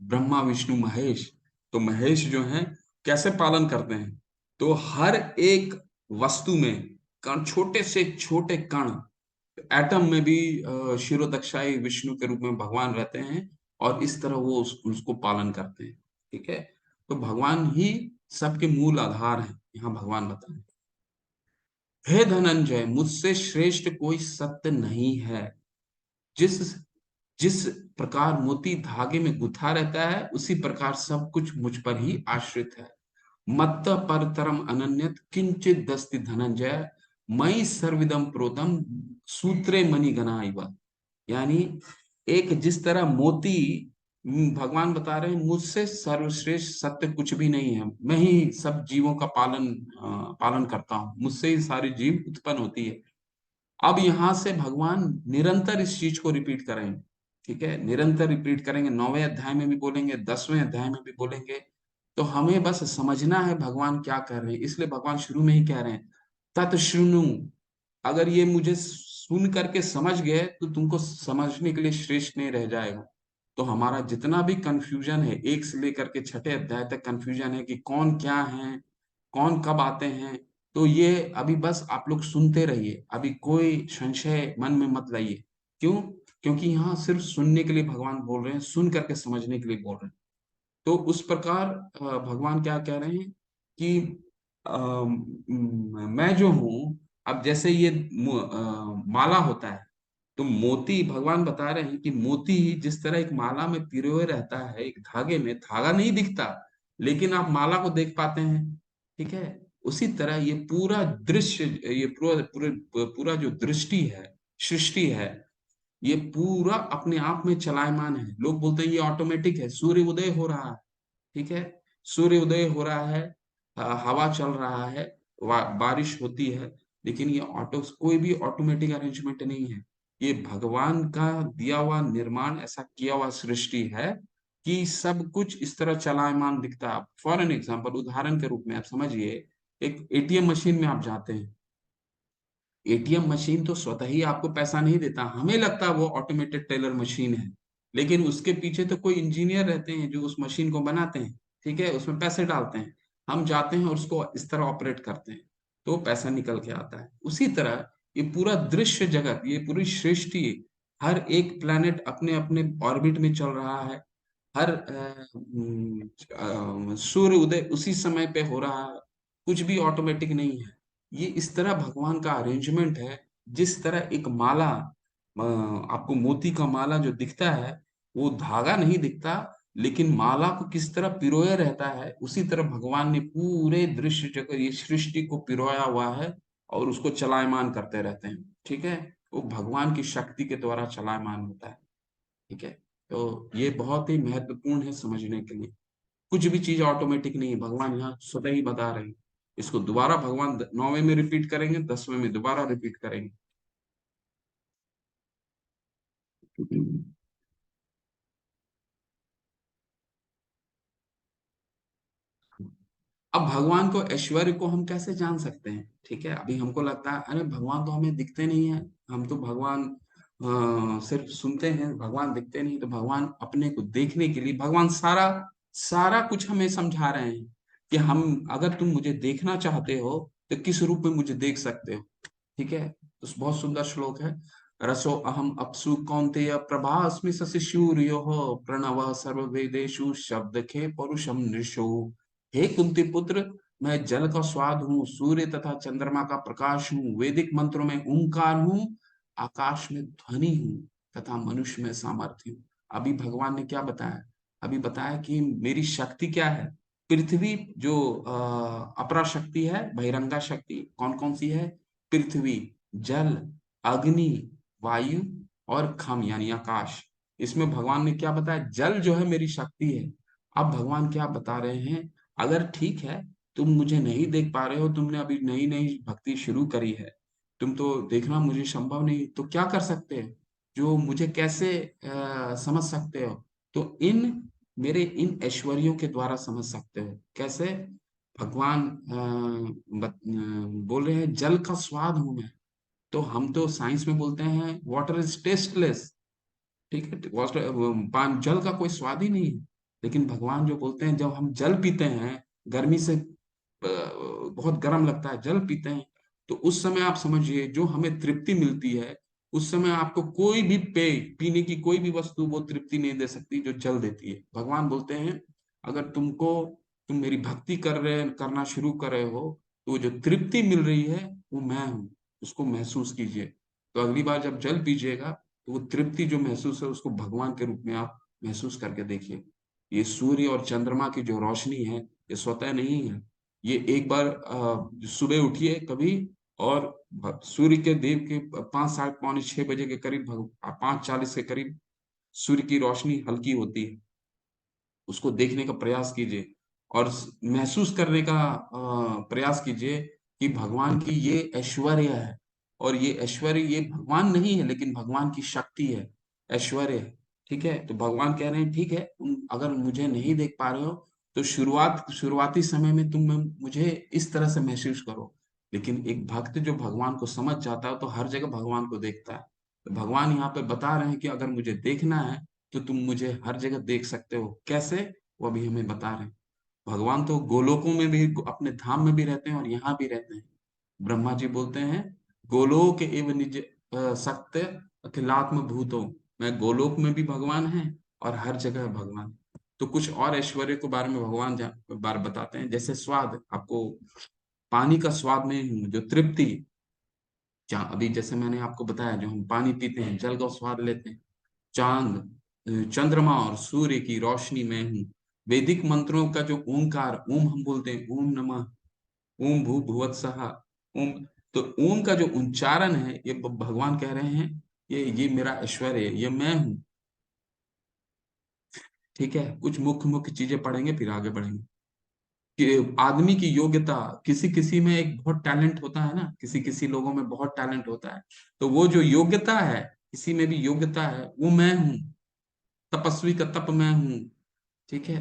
ब्रह्मा विष्णु महेश। तो महेश जो है, कैसे पालन करते हैं? तो हर एक वस्तु में, कण, छोटे से छोटे कण, एटम में भी शिरोदक्षाई विष्णु के रूप में भगवान रहते हैं, और इस तरह वो उसको पालन करते हैं। ठीक है, तो भगवान ही सबके मूल आधार हैं, यहाँ भगवान बताएं। हे धनंजय, मुझसे श्रेष्ठ कोई सत्य नहीं है। जिस जिस प्रकार मोती धागे में गुथा रहता है, उसी प्रकार सब कुछ मुझ पर ही आश्रित है। मत्त परतरम अनन्यत किंचित दस्ति धनंजय, मई सर्विदम प्रोतम सूत्रे मणिगणा इव। यानी, एक जिस तरह मोती, भगवान बता रहे हैं, मुझसे सर्वश्रेष्ठ सत्य कुछ भी नहीं है, मैं ही सब जीवों का पालन करता हूँ, मुझसे ही सारी जीव उत्पन्न होती है। अब यहां से भगवान निरंतर इस चीज को रिपीट करेंगे। ठीक है, निरंतर रिपीट करेंगे, 9वें अध्याय में भी बोलेंगे, 10वें अध्याय में भी बोलेंगे। तो हमें बस समझना है भगवान क्या कर रहे हैं, इसलिए भगवान शुरू में ही कह रहे हैं, तत्शृणु। अगर ये मुझे सुन करके समझ गए, तो तुमको समझने के लिए श्रेष्ठ नहीं रह जाएगा। तो हमारा जितना भी कंफ्यूजन है, एक से लेकर के छठे अध्याय तक कंफ्यूजन है कि कौन क्या है, कौन कब आते हैं, तो ये अभी बस आप लोग सुनते रहिए, अभी कोई संशय मन में मत लाइए। क्यों? क्योंकि यहाँ सिर्फ सुनने के लिए भगवान बोल रहे हैं, सुन करके समझने के लिए बोल रहे हैं। तो उस प्रकार भगवान क्या कह रहे हैं कि मैं जो हूँ, अब जैसे ये माला होता है, तो मोती, भगवान बता रहे हैं कि मोती जिस तरह एक माला में पिरोए हुए रहता है, एक धागे में, धागा नहीं दिखता, लेकिन आप माला को देख पाते हैं। ठीक है, उसी तरह ये पूरा दृश्य, ये पूरा जो दृष्टि है, सृष्टि है, ये पूरा अपने आप में चलायमान है। लोग बोलते हैं ये ऑटोमेटिक है, सूर्य उदय हो रहा है, ठीक है, सूर्य उदय हो रहा है, हवा चल रहा है, बारिश होती है, लेकिन ये कोई भी ऑटोमेटिक अरेंजमेंट नहीं है। ये भगवान का दिया हुआ निर्माण, ऐसा किया हुआ सृष्टि है कि सब कुछ इस तरह चलायमान दिखता है। फॉर एन एग्जाम्पल, उदाहरण के रूप में आप समझिए, एक एटीएम मशीन में आप जाते हैं। एटीएम मशीन तो स्वतः ही आपको पैसा नहीं देता, हमें लगता है वो ऑटोमेटेड टेलर मशीन है, लेकिन उसके पीछे तो कोई इंजीनियर रहते हैं जो उस मशीन को बनाते हैं। ठीक है, उसमें पैसे डालते हैं, हम जाते हैं और उसको इस तरह ऑपरेट करते हैं, तो पैसा निकल के आता है। उसी तरह ये पूरा दृश्य जगत, ये पूरी सृष्टि, हर एक प्लेनेट अपने अपने ऑर्बिट में चल रहा है। हर सूर्य उदय उसी समय पे हो रहा है, कुछ भी ऑटोमेटिक नहीं है। ये इस तरह भगवान का अरेंजमेंट है। जिस तरह एक माला, आपको मोती का माला जो दिखता है, वो धागा नहीं दिखता, लेकिन माला को किस तरह पिरोया रहता है, उसी तरह भगवान ने पूरे दृश्य जगत, ये सृष्टि को पिरोया हुआ है और उसको चलायमान करते रहते हैं। ठीक है, वो भगवान की शक्ति के द्वारा चलायमान होता है। ठीक है, तो ये बहुत ही महत्वपूर्ण है समझने के लिए। कुछ भी चीज ऑटोमेटिक नहीं है, भगवान यहाँ स्वतः ही बता रहे हैं। इसको दोबारा भगवान 9वें में रिपीट करेंगे, 10वें में दोबारा रिपीट करेंगे। अब भगवान को, ऐश्वर्य को हम कैसे जान सकते हैं? ठीक है, अभी हमको लगता है अरे भगवान तो हमें दिखते नहीं है, हम तो भगवान सिर्फ सुनते हैं, भगवान दिखते नहीं। तो भगवान अपने को देखने के लिए, भगवान सारा सारा कुछ हमें समझा रहे हैं कि हम, अगर तुम मुझे देखना चाहते हो तो किस रूप में मुझे देख सकते हो। ठीक है, तो बहुत सुंदर श्लोक है। रसो अहम अपसु कौन्तेय प्रभास्मि शशि सूर्यो प्रणव सर्ववेदेषु शब्द खे परुषम नृषो। हे कुंती पुत्र, मैं जल का स्वाद हूँ, सूर्य तथा चंद्रमा का प्रकाश हूँ, वैदिक मंत्रों में ओंकार हूँ, आकाश में ध्वनि हूँ, तथा मनुष्य में सामर्थ्य हूँ। अभी भगवान ने क्या बताया? अभी बताया कि मेरी शक्ति क्या है। पृथ्वी जो अपरा शक्ति है, बहिरंगा शक्ति कौन कौन सी है? पृथ्वी, जल, अग्नि, वायु और खम यानी आकाश। इसमें भगवान ने क्या बताया? जल जो है मेरी शक्ति है। अब भगवान क्या बता रहे हैं? अगर ठीक है, तुम मुझे नहीं देख पा रहे हो, तुमने अभी नई नई भक्ति शुरू करी है, तुम तो देखना मुझे संभव नहीं, तो क्या कर सकते हो? जो मुझे कैसे समझ सकते हो? तो मेरे इन ऐश्वर्यों के द्वारा समझ सकते हो। कैसे? भगवान बोल रहे हैं जल का स्वाद हूं मैं। तो हम तो साइंस में बोलते हैं वाटर इज टेस्टलेस। ठीक है, वाटर, जल का कोई स्वाद ही नहीं है। लेकिन भगवान जो बोलते हैं, जब हम जल पीते हैं, गर्मी से बहुत गर्म लगता है, जल पीते हैं, तो उस समय आप समझिए जो हमें तृप्ति मिलती है, उस समय आपको कोई भी पेय, पीने की कोई भी वस्तु वो तृप्ति नहीं दे सकती जो जल देती है। भगवान बोलते हैं अगर तुम मेरी भक्ति करना शुरू कर रहे हो, तो वो जो तृप्ति मिल रही है वो मैं हूँ, उसको महसूस कीजिए। तो अगली बार जब जल पीजिएगा, तो वो तृप्ति जो महसूस है उसको भगवान के रूप में आप महसूस करके देखिए। ये सूर्य और चंद्रमा की जो रोशनी है, ये स्वतः नहीं है। ये एक बार सुबह उठिए कभी, और सूर्य के देव के 5, साढ़े 5:45 के करीब, 5:40 के करीब सूर्य की रोशनी हल्की होती है, उसको देखने का प्रयास कीजिए और महसूस करने का प्रयास कीजिए कि भगवान की ये ऐश्वर्य है। और ये ऐश्वर्य, ये भगवान नहीं है, लेकिन भगवान की शक्ति है, ऐश्वर्य है। ठीक है, तो भगवान कह रहे हैं ठीक है, तुम अगर मुझे नहीं देख पा रहे हो, तो शुरुआती समय में तुम मुझे इस तरह से महसूस करो। लेकिन एक भक्त जो भगवान को समझ जाता है, तो हर जगह भगवान को देखता है। तो भगवान यहाँ पे बता रहे हैं कि अगर मुझे देखना है, तो तुम मुझे हर जगह देख सकते हो। कैसे? वो अभी हमें बता रहे हैं। भगवान तो गोलोकों में भी, अपने धाम में भी रहते हैं और यहाँ भी रहते हैं। ब्रह्मा जी बोलते हैं गोलोक एव निज सत्य अखिलात्म भूतो। मैं गोलोक में भी भगवान है और हर जगह भगवान। तो कुछ और ऐश्वर्य के बारे में भगवान बार बताते हैं, जैसे स्वाद, आपको पानी का स्वाद में हूँ, जो तृप्ति, अभी जैसे मैंने आपको बताया, जो हम पानी पीते हैं, जल का स्वाद लेते हैं, चंद्रमा और सूर्य की रोशनी में हूँ, वैदिक मंत्रों का जो ओंकार, ओम हम बोलते हैं, ओम नमः, ओम भू भुवत् सहा, ओम। तो ओम का जो उच्चारण है, ये भगवान कह रहे हैं ये मेरा ऐश्वर्य है, ये मैं हूँ। ठीक है, कुछ मुख्य मुख्य चीजें पढ़ेंगे फिर आगे बढ़ेंगे। कि आदमी की योग्यता, किसी किसी में एक बहुत टैलेंट होता है ना, किसी किसी लोगों में बहुत टैलेंट होता है, तो वो जो योग्यता है, किसी में भी योग्यता है, वो मैं हूँ। तपस्वी का तप मैं हूँ। ठीक है।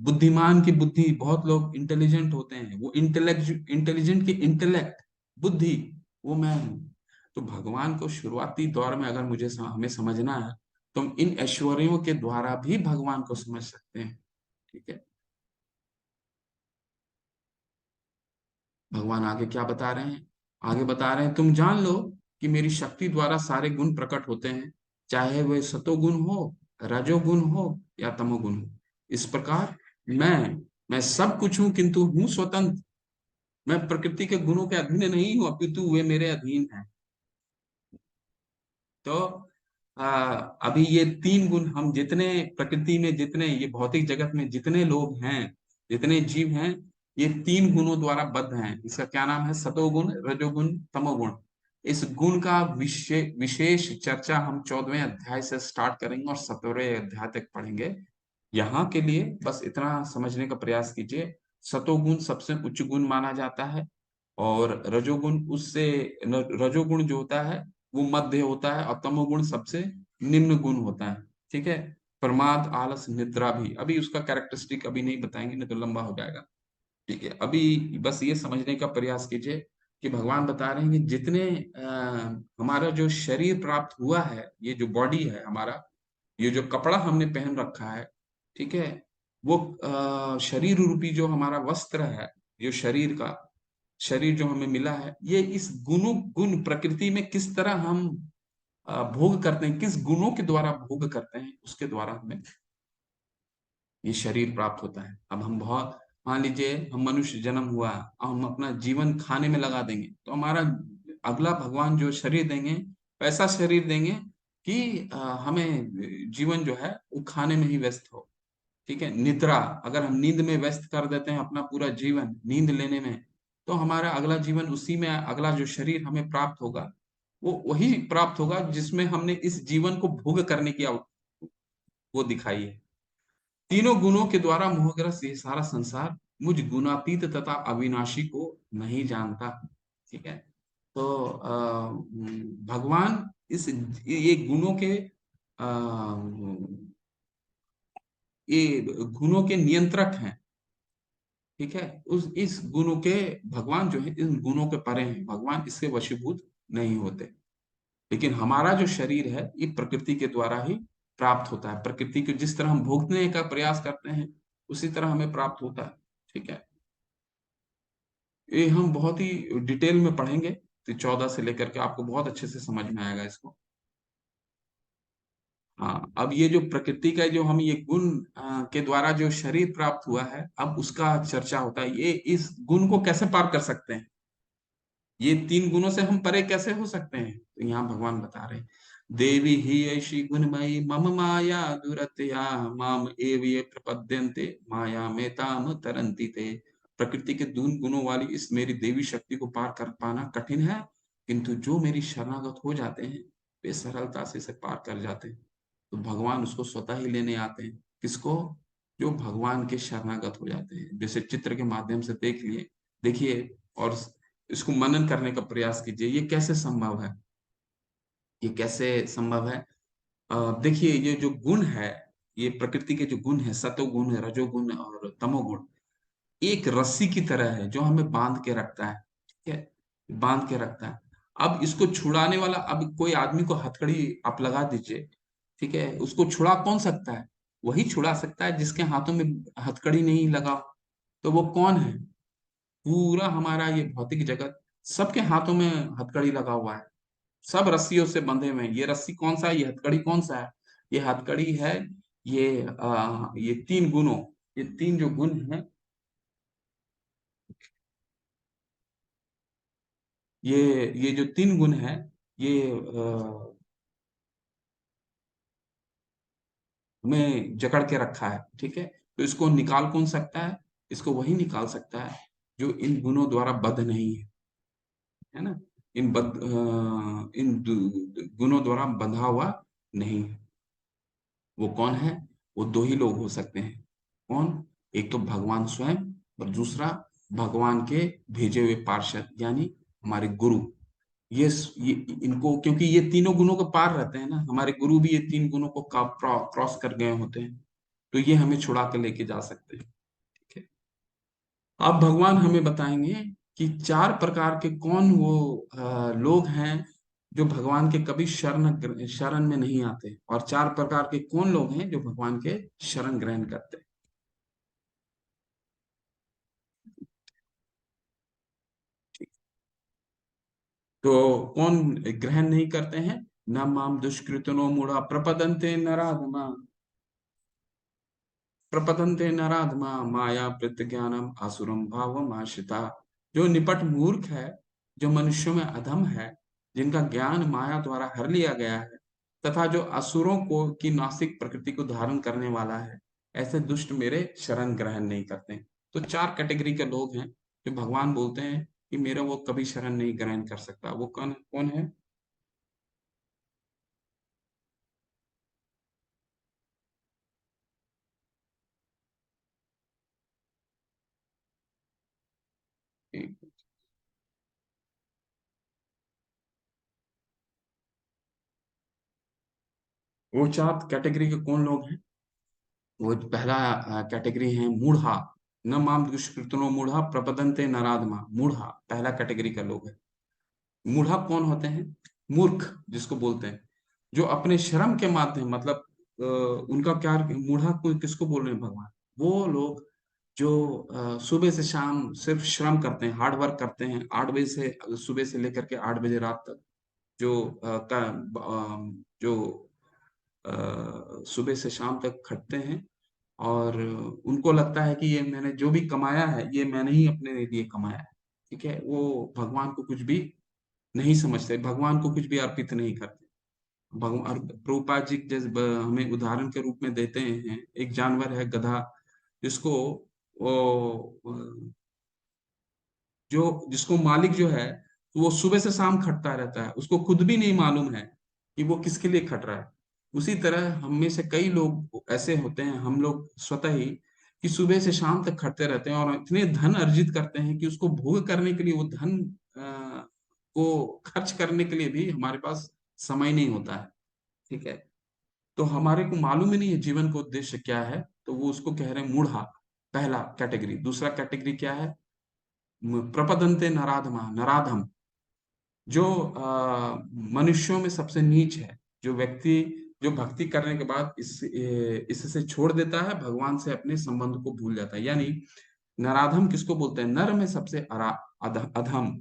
बुद्धिमान की बुद्धि, बहुत लोग इंटेलिजेंट होते हैं, वो इंटेलिजेंट की इंटेलेक्ट, बुद्धि, वो मैं हूँ। तो भगवान को शुरुआती दौर में अगर हमें समझना है, तो हम इन ऐश्वर्यों के द्वारा भी भगवान को समझ सकते हैं। ठीक है। भगवान आगे क्या बता रहे हैं? आगे बता रहे हैं, तुम जान लो कि मेरी शक्ति द्वारा सारे गुण प्रकट होते हैं, चाहे वे सतोगुण हो, रजोगुण हो या तमोगुण हो। इस प्रकार मैं सब कुछ हूं, किंतु हूं स्वतंत्र। मैं प्रकृति के गुणों के अधीन नहीं हूं, अपितु वे मेरे अधीन हैं। तो अभी ये तीन गुण, हम जितने प्रकृति में, जितने ये भौतिक जगत में जितने लोग हैं, जितने जीव हैं, ये तीन गुणों द्वारा बद्ध हैं। इसका क्या नाम है? सतोगुण, रजोगुण, तमोगुण। इस गुण का विशेष चर्चा हम 14वें अध्याय से स्टार्ट करेंगे और 17वें अध्याय तक पढ़ेंगे। यहाँ के लिए बस इतना समझने का प्रयास कीजिए, सतोगुण सबसे उच्च गुण माना जाता है, और रजोगुण उससे, रजोगुण जो होता है वो मध्य होता है, और तमोगुण सबसे निम्न गुण होता है। ठीक है। प्रमाद, आलस, निद्रा भी अभी उसका कैरेक्टरिस्टिक अभी नहीं बताएंगे, नहीं तो लंबा हो जाएगा। ठीक है। अभी बस ये समझने का प्रयास कीजिए कि भगवान बता रहे हैं कि जितने हमारा जो शरीर प्राप्त हुआ है, ये जो बॉडी है हमारा, ये जो कपड़ा हमने पहन रखा है, ठीक है, वो शरीर रूपी जो हमारा वस्त्र है, जो शरीर का, शरीर जो हमें मिला है, ये इस गुण प्रकृति में किस तरह हम भोग करते हैं, किस गुणों के द्वारा भोग करते हैं, उसके द्वारा हमें ये शरीर प्राप्त होता है। अब हम बहुत, मान लीजिए हम मनुष्य जन्म हुआ और हम अपना जीवन खाने में लगा देंगे, तो हमारा अगला भगवान जो शरीर देंगे, वैसा शरीर देंगे कि हमें जीवन जो है वो खाने में ही व्यस्त हो। ठीक है। निद्रा, अगर हम नींद में व्यस्त कर देते हैं अपना पूरा जीवन नींद लेने में, तो हमारा अगला जीवन उसी में, अगला जो शरीर हमें प्राप्त होगा वो वही प्राप्त होगा जिसमें हमने इस जीवन को भोग करने की वो दिखाई है। तीनों गुणों के द्वारा मोहग्रस्त ये सारा संसार मुझ गुणातीत तथा अविनाशी को नहीं जानता। ठीक है। तो भगवान इस, ये गुणों के, ये गुणों के नियंत्रक हैं। ठीक है। उस इस गुणों के, भगवान जो है इन गुणों के परे हैं, भगवान इसके वशीभूत नहीं होते। लेकिन हमारा जो शरीर है ये प्रकृति के द्वारा ही प्राप्त होता है, प्रकृति को जिस तरह हम भोगने का प्रयास करते हैं उसी तरह हमें प्राप्त होता है। ठीक है। ये हम बहुत ही डिटेल में पढ़ेंगे, तो 14 से लेकर के आपको बहुत अच्छे से समझ में आएगा इसको। हाँ, अब ये जो प्रकृति का जो हम ये गुण के द्वारा जो शरीर प्राप्त हुआ है, अब उसका चर्चा होता है, ये इस गुण को कैसे पार कर सकते हैं, ये तीन गुणों से हम परे कैसे हो सकते हैं। तो यहाँ भगवान बता रहे हैं, देवी ही ऐसी गुणमयी मम माया दुरत्या, माम एव ये प्रपद्यन्ते माया में ताम तरंती ते। प्रकृति के दून गुणों वाली इस मेरी देवी शक्ति को पार कर पाना कठिन है, किंतु जो मेरी शरणागत हो जाते हैं वे सरलता से इसे पार कर जाते हैं। तो भगवान उसको स्वतः ही लेने आते हैं। किसको? जो भगवान के शरणागत हो जाते हैं। जैसे चित्र के माध्यम से देखिए, और इसको मनन करने का प्रयास कीजिए, ये कैसे संभव है, ये कैसे संभव है। देखिए, ये जो गुण है, ये प्रकृति के जो गुण है, सतोगुण, रजोगुण और तमोगुण, एक रस्सी की तरह है जो हमें बांध के रखता है। ठीक है। बांध के रखता है। अब इसको छुड़ाने वाला, अब कोई आदमी को हथकड़ी आप लगा दीजिए, ठीक है, उसको छुड़ा कौन सकता है? वही छुड़ा सकता है जिसके हाथों में हथकड़ी नहीं लगा हो। तो वो कौन है? पूरा हमारा ये भौतिक जगत, सबके हाथों में हथकड़ी लगा हुआ है, सब रस्सियों से बंधे हुए हैं। ये रस्सी कौन सा है? ये हथकड़ी कौन सा है? ये हथकड़ी है। ये तीन गुणों, ये तीन जो गुण हैं, ये ये जो तीन गुण है, ये हमें जकड़ के रखा है। ठीक है। तो इसको निकाल कौन सकता है? इसको वही निकाल सकता है जो इन गुणों द्वारा बद्ध नहीं है। है ना? इन गुणों द्वारा बंधा हुआ नहीं है। वो कौन है? वो दो ही लोग हो सकते हैं। कौन? एक तो भगवान स्वयं, और दूसरा भगवान के भेजे हुए पार्षद यानी हमारे गुरु। ये इनको, क्योंकि ये तीनों गुणों को पार रहते हैं ना, हमारे गुरु भी ये तीन गुणों को क्रॉस कर गए होते हैं, तो ये हमें छुड़ा कर लेके जा सकते हैं। ठीक है। अब भगवान हमें बताएंगे कि चार प्रकार के कौन वो लोग हैं जो भगवान के कभी शरण शरण में नहीं आते, और चार प्रकार के कौन लोग हैं जो भगवान के शरण ग्रहण करते हैं। तो कौन ग्रहण नहीं करते हैं? न माम दुष्कृतनो मूढ़ा प्रपदन्ते नराधमा, प्रपतन्ते नराधमा माया प्रत्यज्ञानम आसुरम भावम आश्रिता। जो निपट मूर्ख है, जो मनुष्यों में अधम है, जिनका ज्ञान माया द्वारा हर लिया गया है, तथा जो असुरों को की नासिक प्रकृति को धारण करने वाला है, ऐसे दुष्ट मेरे शरण ग्रहण नहीं करते। तो चार कैटेगरी के लोग हैं जो भगवान बोलते हैं कि मेरा वो कभी शरण नहीं ग्रहण कर सकता। वो कौन कौन है? वो चार कैटेगरी के कौन लोग हैं? वो पहला कैटेगरी है मूढ़ा। न माम दुष्कृतनो मूढ़ा प्रपदन्ते नराधमा। मूढ़ा पहला कैटेगरी का लोग है। मूढ़ा कौन होते हैं? मूर्ख जिसको बोलते हैं, जो अपने श्रम के माध्यम, मतलब उनका क्या, मूढ़ा को किसको बोल रहे हैं भगवान? वो लोग जो सुबह से शाम सिर्फ श्रम करते हैं, हार्ड वर्क करते हैं, 8 बजे से सुबह से लेकर के 8 बजे रात तक, जो जो सुबह से शाम तक खटते हैं, और उनको लगता है कि ये मैंने जो भी कमाया है ये मैंने ही अपने लिए कमाया है। ठीक है। वो भगवान को कुछ भी नहीं समझते, भगवान को कुछ भी अर्पित नहीं करते। भगवान प्रभुपाद जी जैसे हमें उदाहरण के रूप में देते हैं, एक जानवर है गधा, जिसको वो जिसको मालिक जो है, वो सुबह से शाम खटता रहता है, उसको खुद भी नहीं मालूम है कि वो किसके लिए खट रहा है। उसी तरह हम में से कई लोग ऐसे होते हैं, हम लोग स्वतः ही, कि सुबह से शाम तक खटते रहते हैं और इतने धन अर्जित करते हैं कि उसको भोग करने के लिए, वो धन को खर्च करने के लिए भी हमारे पास समय नहीं होता है। ठीक है। तो हमारे को मालूम ही नहीं है जीवन का उद्देश्य क्या है, तो वो उसको कह रहे हैं मूढ़ा, पहला कैटेगरी। दूसरा कैटेगरी क्या है? प्रपदन्ते नराधमा, नराधम, जो मनुष्यों में सबसे नीच है। जो व्यक्ति जो भक्ति करने के बाद इससे छोड़ देता है, भगवान से अपने संबंध को भूल जाता है, यानी नराधम किसको बोलते हैं? नर में सबसे अधम,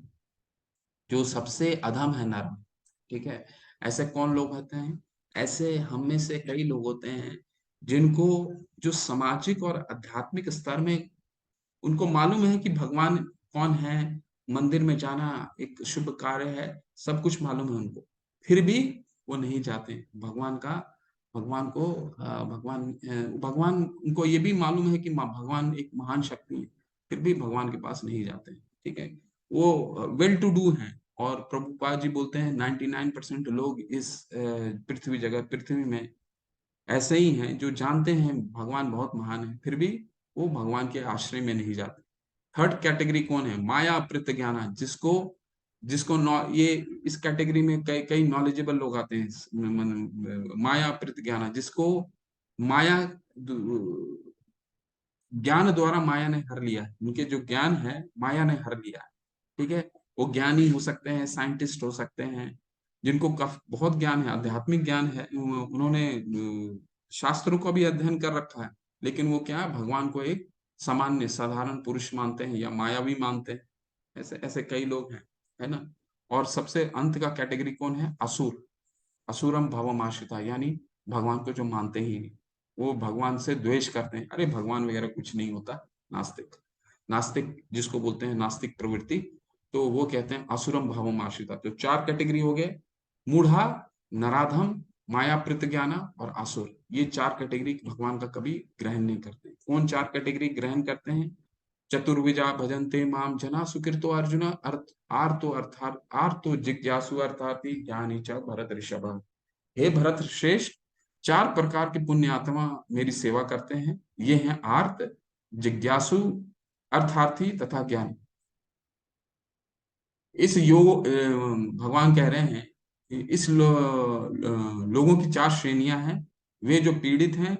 जो सबसे अधम है नर में। ठीक है। ऐसे कौन लोग होते हैं? ऐसे हम में से कई लोग होते हैं जिनको, जो सामाजिक और आध्यात्मिक स्तर में उनको मालूम है कि भगवान कौन है, मंदिर में जाना एक शुभ कार्य है, सब कुछ मालूम है उनको, फिर भी वो नहीं जाते भगवान का। भगवान को भगवान उनको ये भी मालूम है कि भगवान एक महान शक्ति है, फिर भी भगवान के पास नहीं जाते। ठीक है। वो वेल टू डू हैं, और प्रभुपाद जी बोलते हैं 99% लोग इस पृथ्वी में ऐसे ही हैं जो जानते हैं भगवान बहुत महान है, फिर भी वो भगवान के आश्रय में नहीं जाते। थर्ड कैटेगरी कौन है? माया अप्रत ज्ञाना, जिसको जिसको ये इस कैटेगरी में कई कई नॉलेजेबल लोग आते हैं। माया अप्रत ज्ञाना, जिसको माया ज्ञान द्वारा माया ने हर लिया है, उनके जो ज्ञान है माया ने हर लिया है। ठीक है। वो ज्ञानी हो सकते हैं, साइंटिस्ट हो सकते हैं, जिनको बहुत ज्ञान है, आध्यात्मिक ज्ञान है, उन्होंने शास्त्रों का भी अध्ययन कर रखा है, लेकिन वो क्या है, भगवान को एक सामान्य साधारण पुरुष मानते हैं या मायावी मानते हैं। ऐसे ऐसे कई लोग हैं, है ना। और सबसे अंत का कैटेगरी कौन है? असुर। असुरम भवम आश्रिता, यानी भगवान को जो मानते ही नहीं, वो भगवान से द्वेष करते हैं, अरे भगवान वगैरह कुछ नहीं होता। नास्तिक, नास्तिक जिसको बोलते हैं, नास्तिक प्रवृत्ति, तो वो कहते हैं असुरम भवम आश्रिता। तो चार कैटेगरी हो गए: मूढ़ा, नराधम, माया ज्ञाना और असुर। ये चार कैटेगरी भगवान का कभी ग्रहण नहीं करते। कौन चार कैटेगरी ग्रहण करते हैं? चतुर्विजा भजन्ते माम जना सुकृतो अर्जुन अर्थ आर्तो जिज्ञासु अर्थार्थी ज्ञानी च भरत ऋषभ। हे भरत श्रेष्ठ, चार प्रकार के पुण्य आत्मा मेरी सेवा करते हैं। ये हैं आर्त, जिज्ञासु, अर्थार्थी तथा ज्ञानी। इस योग भगवान कह रहे हैं कि लोगों की चार श्रेणियां हैं। वे जो पीड़ित हैं,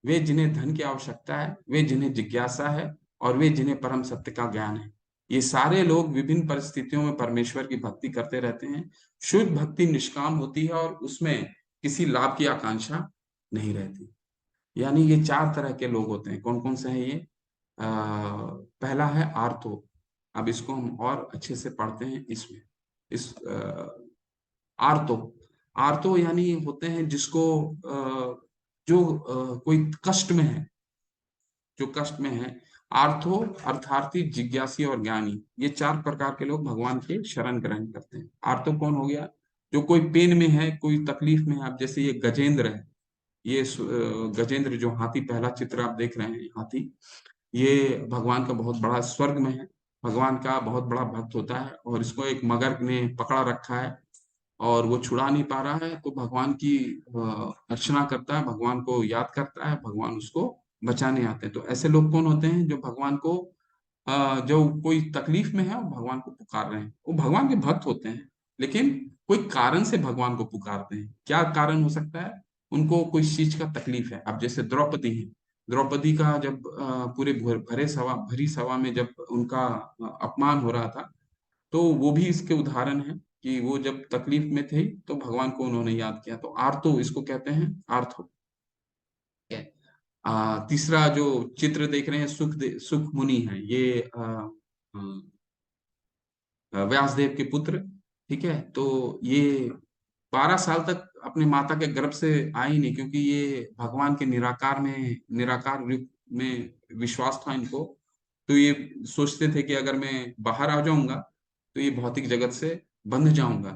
वे जिन्हें धन की आवश्यकता है, वे जिन्हें जिज्ञासा है, और वे जिन्हें परम सत्य का ज्ञान है। ये सारे लोग विभिन्न परिस्थितियों में परमेश्वर की भक्ति करते रहते हैं। शुद्ध भक्ति निष्काम होती है और उसमें किसी लाभ की आकांक्षा नहीं रहती। यानी ये चार तरह के लोग होते हैं। कौन कौन से हैं ये? पहला है आर्तो। अब इसको हम और अच्छे से पढ़ते हैं। इसमें इस आर्तो, आर्तो यानी होते हैं जिसको जो कोई कष्ट में है, जो कष्ट में है। आर्थो, अर्थार्थी, जिज्ञासी और ज्ञानी, ये चार प्रकार के लोग भगवान के शरण ग्रहण करते हैं। आर्थो कौन हो गया? जो कोई पेन में है, कोई तकलीफ में है। अब जैसे ये गजेंद्र है, ये गजेंद्र जो हाथी, पहला चित्र आप देख रहे हैं, हाथी, ये भगवान का बहुत बड़ा, स्वर्ग में है, भगवान का बहुत बड़ा भक्त होता है, और इसको एक मगर ने पकड़ा रखा है और वो छुड़ा नहीं पा रहा है। तो भगवान की अर्चना करता है, भगवान को याद करता है, भगवान उसको बचाने आते हैं। तो ऐसे लोग कौन होते हैं? जो भगवान को जो कोई तकलीफ में है और भगवान को पुकार रहे हैं, वो भगवान के भक्त होते हैं, लेकिन कोई कारण से भगवान को पुकारते हैं। क्या कारण हो सकता है? उनको कोई चीज का तकलीफ है। अब जैसे द्रौपदी है, द्रौपदी का जब पूरे भरी सभा में जब उनका अपमान हो रहा था, तो वो भी इसके उदाहरण है कि वो जब तकलीफ में थे तो भगवान को उन्होंने याद किया। तो आर्तो इसको कहते हैं, आर्थो। ठीक है। तीसरा जो चित्र देख रहे हैं, सुख मुनि है, ये व्यासदेव के पुत्र। ठीक है। तो ये 12 साल तक अपने माता के गर्भ से आए ही नहीं, क्योंकि ये भगवान के निराकार रूप में विश्वास था इनको। तो ये सोचते थे कि अगर मैं बाहर आ जाऊंगा तो ये भौतिक जगत से बंध जाऊंगा,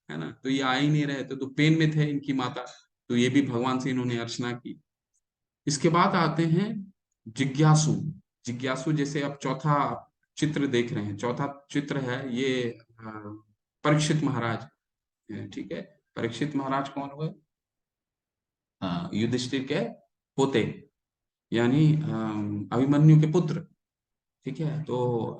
है ना। तो ये आ ही नहीं रहे थे, तो पेन में थे इनकी माता। तो ये भी भगवान से इन्होंने अर्चना की। इसके बाद आते हैं जिज्ञासु। जिज्ञासु जैसे अब चौथा चित्र देख रहे हैं, चौथा चित्र है ये अ, परीक्षित महाराज। ठीक है। परीक्षित महाराज कौन हुए? युधिष्ठिर के पोते, यानी अभिमन्यु के पुत्र। ठीक है। तो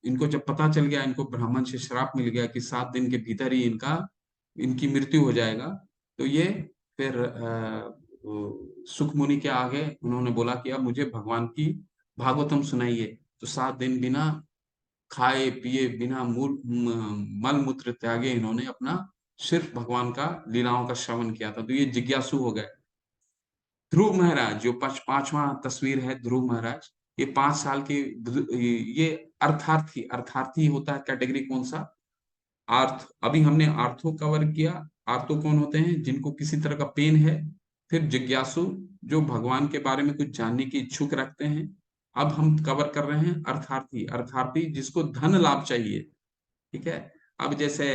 इनको जब पता चल गया, इनको ब्राह्मण से श्राप मिल गया कि 7 दिन के भीतर ही इनकी मृत्यु हो जाएगा। तो ये फिर सुख मुनि के आगे उन्होंने बोला कि अब मुझे भगवान की भागवतम सुनाइए। तो 7 दिन बिना खाए पिए, बिना मल मूत्र त्यागे इन्होंने अपना सिर्फ भगवान का लीलाओं का श्रवण किया था। तो ये जिज्ञासु हो गए। ध्रुव महाराज जो पांचवा तस्वीर है, ध्रुव महाराज, ये 5 साल के, ये अर्थार्थी, अर्थार्थी होता है कैटेगरी कौन सा? आर्थ। अभी हमने आर्थो कवर किया। आर्थो कौन होते हैं? जिनको किसी तरह का पेन है। फिर जिज्ञासु, जो भगवान के बारे में कुछ जानने की इच्छुक रखते हैं। अब हम कवर कर रहे हैं अर्थार्थी। अर्थार्थी जिसको धन लाभ चाहिए। ठीक है। अब जैसे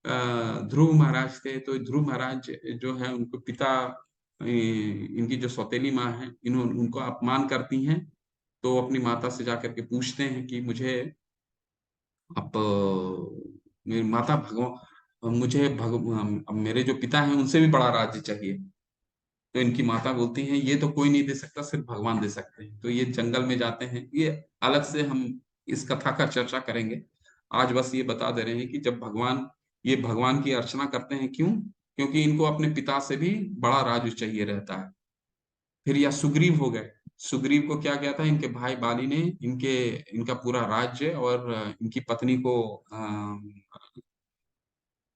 ध्रुव महाराज थे, तो ध्रुव महाराज जो है, उनको पिता, इनकी जो सौतेली माँ है, इन्होंने उनको अपमान करती हैं। तो अपनी माता से जाकर के पूछते हैं कि मुझे आप मेरी माता, भगवान मुझे अब मेरे जो पिता हैं उनसे भी बड़ा राज्य चाहिए। तो इनकी माता बोलती हैं ये तो कोई नहीं दे सकता, सिर्फ भगवान दे सकते हैं। तो ये जंगल में जाते हैं। ये अलग से हम इस कथा का चर्चा करेंगे। आज बस ये बता दे रहे हैं कि जब ये भगवान की अर्चना करते हैं, क्यों? क्योंकि इनको अपने पिता से भी बड़ा राज्य चाहिए रहता है। फिर या सुग्रीव हो गए। सुग्रीव को क्या किया था? इनके भाई बाली ने इनका पूरा राज्य और इनकी पत्नी को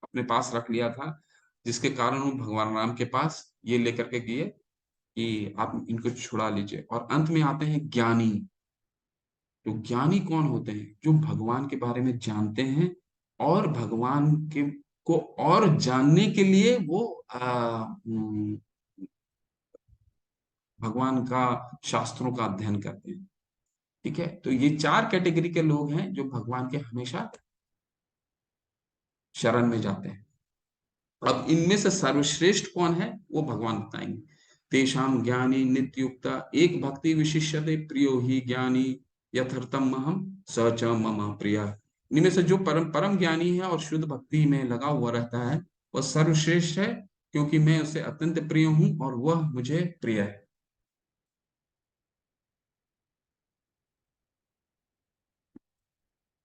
अपने पास रख लिया था, जिसके कारण वो भगवान राम के पास ये लेकर के गए कि आप इनको छुड़ा लीजिए। और अंत में आते हैं ज्ञानी। तो ज्ञानी कौन होते हैं? जो भगवान के बारे में जानते हैं और भगवान के को और जानने के लिए वो भगवान का शास्त्रों का अध्ययन करते हैं। ठीक है। तो ये चार कैटेगरी के लोग हैं जो भगवान के हमेशा शरण में जाते हैं। अब इनमें से सर्वश्रेष्ठ कौन है वो भगवान बताएंगे। तेषाम ज्ञानी नित्युक्ता एक भक्ति विशिष्यते प्रियो ही ज्ञानी यथर्थम महम स च मम प्रिय। इनमें से जो परम परम ज्ञानी है और शुद्ध भक्ति में लगा हुआ रहता है, वह सर्वश्रेष्ठ है, क्योंकि मैं उसे अत्यंत प्रिय हूं और वह मुझे प्रिय है।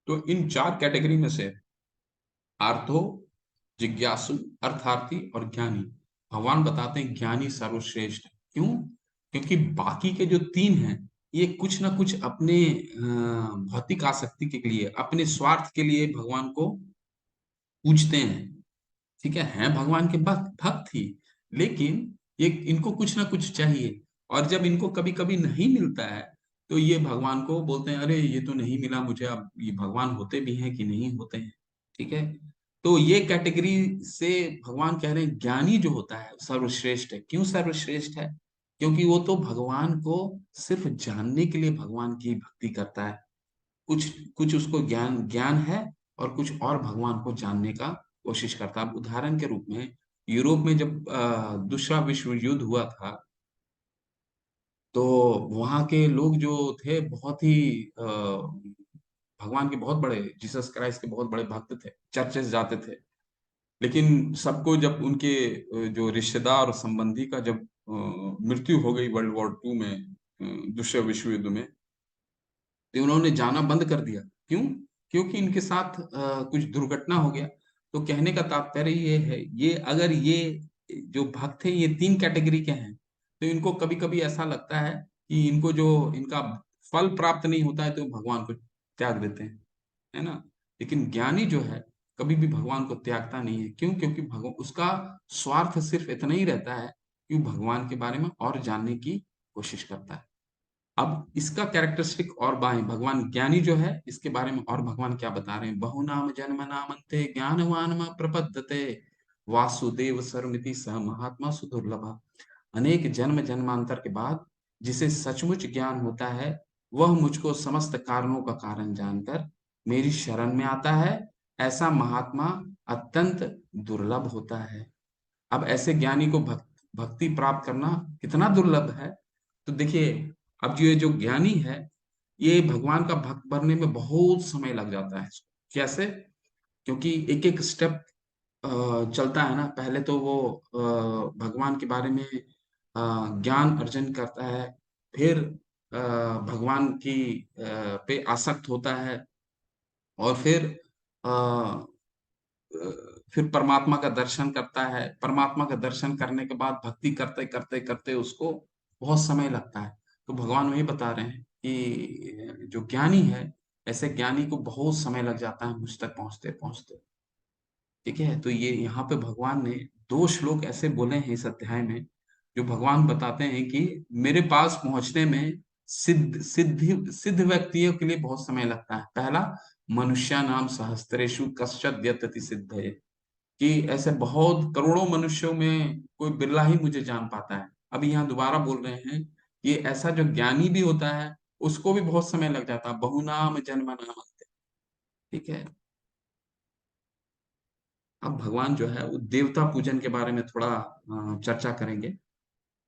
तो इन चार कैटेगरी में से आर्थो, जिज्ञासु, अर्थार्थी और ज्ञानी, भगवान बताते हैं ज्ञानी सर्वश्रेष्ठ है। क्यों? क्योंकि बाकी के जो तीन हैं ये कुछ ना कुछ अपने भौतिक आसक्ति के लिए, अपने स्वार्थ के लिए भगवान को पूजते हैं। ठीक है, हैं भगवान के भक्त भक्त ही, लेकिन ये इनको कुछ ना कुछ चाहिए, और जब इनको कभी कभी नहीं मिलता है तो ये भगवान को बोलते हैं, अरे ये तो नहीं मिला मुझे, अब ये भगवान होते भी हैं कि नहीं होते हैं। ठीक है, तो ये कैटेगरी से भगवान कह रहे हैं ज्ञानी जो होता है सर्वश्रेष्ठ है। क्यों सर्वश्रेष्ठ है? क्योंकि वो तो भगवान को सिर्फ जानने के लिए भगवान की भक्ति करता है। कुछ कुछ उसको ज्ञान ज्ञान है, और कुछ और भगवान को जानने का कोशिश करता है। अब उदाहरण के रूप में यूरोप में जब दूसरा विश्व युद्ध हुआ था, तो वहां के लोग जो थे बहुत ही भगवान के बहुत बड़े, जीसस क्राइस्ट के बहुत बड़े भक्त थे, चर्चेस जाते थे। लेकिन सबको जब उनके जो रिश्तेदार और संबंधी का जब मृत्यु हो गई वर्ल्ड वॉर 2 में, दूसरे विश्व युद्ध में, तो उन्होंने जाना बंद कर दिया। क्यों? क्योंकि इनके साथ कुछ दुर्घटना हो गया। तो कहने का तात्पर्य ये है, ये अगर ये जो भक्त हैं ये तीन कैटेगरी के हैं, तो इनको कभी कभी ऐसा लगता है कि इनको जो इनका फल प्राप्त नहीं होता है तो वो भगवान को त्याग देते हैं, है ना। लेकिन ज्ञानी जो है कभी भी भगवान को त्यागता नहीं है। क्यों? क्योंकि भगवान उसका स्वार्थ सिर्फ इतना ही रहता है कि वो भगवान के बारे में और जानने की कोशिश करता है। अब इसका कैरेक्टरिस्टिक और बाएं, भगवान ज्ञानी जो है इसके बारे में और भगवान क्या बता रहे हैं, बहुनाम जन्म नामन्ते ज्ञानवान प्रपद्यते, वासुदेव सर्वमिति सह महात्मा सुदुर्लभ। अनेक जन्म जन्मांतर के बाद जिसे सचमुच ज्ञान होता है, वह मुझको समस्त कारणों का कारण जानकर मेरी शरण में आता है। ऐसा महात्मा अत्यंत दुर्लभ होता है। अब ऐसे ज्ञानी को भक्ति प्राप्त करना कितना दुर्लभ है। तो देखिए, अब जो ये जो ज्ञानी है, ये भगवान का भक्त बनने में बहुत समय लग जाता है। कैसे? क्योंकि एक एक स्टेप चलता है ना। पहले तो वो भगवान के बारे में ज्ञान अर्जन करता है, फिर भगवान की पे आसक्त होता है, और फिर फिर परमात्मा का दर्शन करता है। परमात्मा का दर्शन करने के बाद भक्ति करते करते करते उसको बहुत समय लगता है। तो भगवान वही बता रहे हैं कि जो ज्ञानी है, ऐसे ज्ञानी को बहुत समय लग जाता है मुझ तक पहुंचते पहुंचते। ठीक है, तो ये यहाँ पे भगवान ने दो श्लोक ऐसे बोले हैं इस अध्याय में, जो भगवान बताते हैं कि मेरे पास पहुंचने में सिद्ध व्यक्तियों के लिए बहुत समय लगता है। पहला, मनुष्य नाम सहस्त्रेषु कश्चित् यतति सिद्धये, कि ऐसे बहुत करोड़ों मनुष्यों में कोई बिरला ही मुझे जान पाता है। अभी यहाँ दोबारा बोल रहे हैं, ये ऐसा जो ज्ञानी भी होता है उसको भी बहुत समय लग जाता है, बहुनाम जन्म नाम। ठीक है, अब भगवान जो है वो देवता पूजन के बारे में थोड़ा चर्चा करेंगे।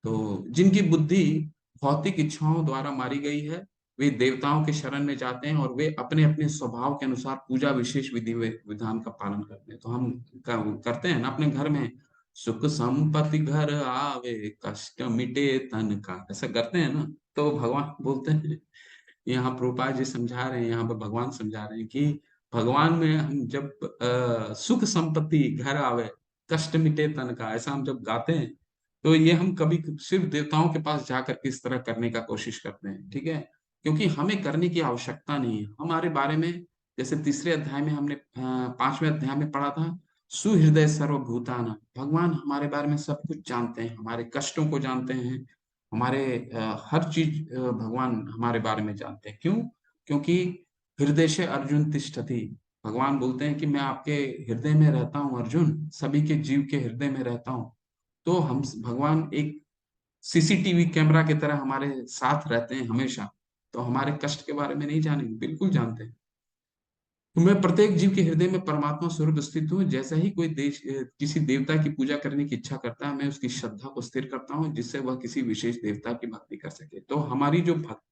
तो जिनकी बुद्धि भौतिक इच्छाओं द्वारा मारी गई है, वे देवताओं के शरण में जाते हैं, और वे अपने अपने स्वभाव के अनुसार पूजा विशेष विधि विधान का पालन करते हैं। तो हम करते हैं ना अपने घर में, सुख संपत्ति घर आवे, कष्ट मिटे तन का, ऐसा करते हैं ना। तो भगवान बोलते हैं, यहाँ प्रभुपाद जी समझा रहे हैं, यहाँ पर भगवान समझा रहे हैं कि भगवान में हम जब सुख संपत्ति घर आवे, कष्ट मिटे तन का, ऐसा हम जब गाते हैं, तो ये हम कभी सिर्फ देवताओं के पास जाकर के इस तरह करने का कोशिश करते हैं। ठीक है, क्योंकि हमें करने की आवश्यकता नहीं है। हमारे बारे में जैसे तीसरे अध्याय में हमने 5वें अध्याय में पढ़ा था, सुहृदय सर्वभूताना, भगवान हमारे बारे में सब कुछ जानते हैं, हमारे कष्टों को जानते हैं, हमारे हर चीज भगवान हमारे बारे में जानते हैं। क्यों? क्योंकि हृदय से अर्जुन तिष्ठति, भगवान बोलते हैं कि मैं आपके हृदय में रहता हूँ अर्जुन, सभी के जीव के हृदय में रहता हूँ। तो हम भगवान एक सीसीटीवी कैमरा की तरह हमारे साथ रहते हैं हमेशा। तो हमारे कष्ट के बारे में नहीं जानेंगे, बिल्कुल जानते हैं। तो मैं प्रत्येक जीव के हृदय में परमात्मा स्वरूप स्थित हूँ। जैसा ही कोई किसी देवता की पूजा करने की इच्छा करता है, मैं उसकी श्रद्धा को स्थिर करता हूँ, जिससे वह किसी विशेष देवता की भक्ति कर सके। तो हमारी जो भक्त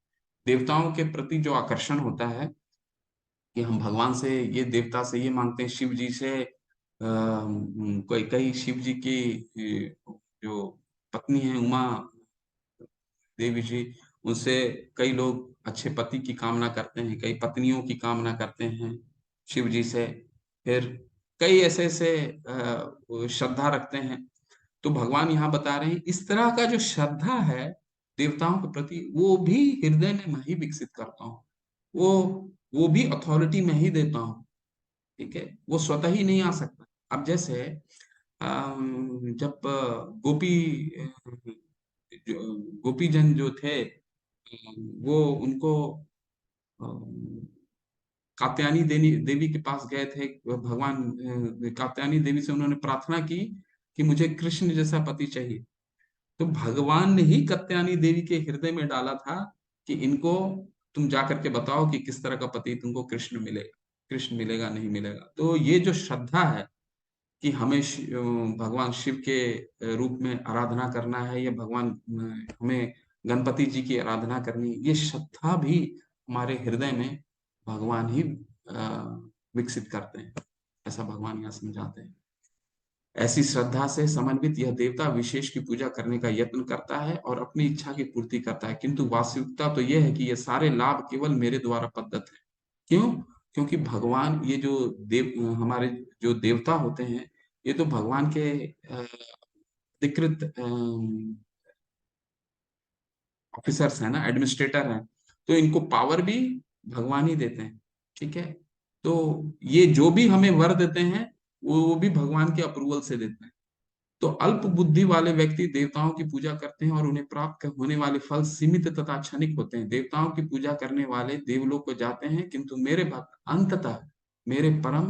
देवताओं के प्रति जो आकर्षण होता है, कि हम भगवान से, ये देवता से ये मांगते हैं, शिव जी से कोई कई शिव जी की जो पत्नी है उमा देवी जी, उनसे कई लोग अच्छे पति की कामना करते हैं, कई पत्नियों की कामना करते हैं शिव जी से, फिर कई ऐसे ऐसे वो श्रद्धा रखते हैं। तो भगवान यहाँ बता रहे हैं इस तरह का जो श्रद्धा है देवताओं के प्रति, वो भी हृदय में मैं ही विकसित करता हूँ। वो भी अथॉरिटी मैं ही देता हूँ। ठीक है, वो स्वतः ही नहीं आ सकता। अब जैसे जब गोपीजन जो थे, वो उनको कात्यायनी देवी देवी के पास गए थे, भगवान कात्यायनी देवी से उन्होंने प्रार्थना की कि मुझे कृष्ण जैसा पति चाहिए। तो भगवान ने ही कात्यायनी देवी के हृदय में डाला था कि इनको तुम जाकर के बताओ कि किस तरह का पति तुमको कृष्ण मिलेगा, कृष्ण मिलेगा नहीं मिलेगा। तो ये जो श्रद्धा है कि हमें भगवान शिव के रूप में आराधना करना है, या भगवान हमें गणपति जी की आराधना करनी है, ये श्रद्धा भी हमारे हृदय में भगवान ही विकसित करते हैं, ऐसा भगवान यहाँ समझाते हैं। ऐसी श्रद्धा से समन्वित यह देवता विशेष की पूजा करने का यत्न करता है और अपनी इच्छा की पूर्ति करता है, किंतु वास्तविकता तो यह है कि ये सारे लाभ केवल मेरे द्वारा प्रदत्त है। क्यों? क्योंकि भगवान, ये जो हमारे जो देवता होते हैं, ये तो भगवान के अधिकृत ऑफिसर्स हैं ना, एडमिनिस्ट्रेटर हैं। तो इनको पावर भी भगवान ही देते हैं। ठीक है, तो ये जो भी हमें वर देते हैं वो भी भगवान के अप्रूवल से देते हैं। तो अल्प बुद्धि वाले व्यक्ति देवताओं की पूजा करते हैं और उन्हें प्राप्त होने वाले फल सीमित तथा क्षणिक होते हैं। देवताओं की पूजा करने वाले देवलोक को जाते हैं, किंतु मेरे भक्त अंततः मेरे परम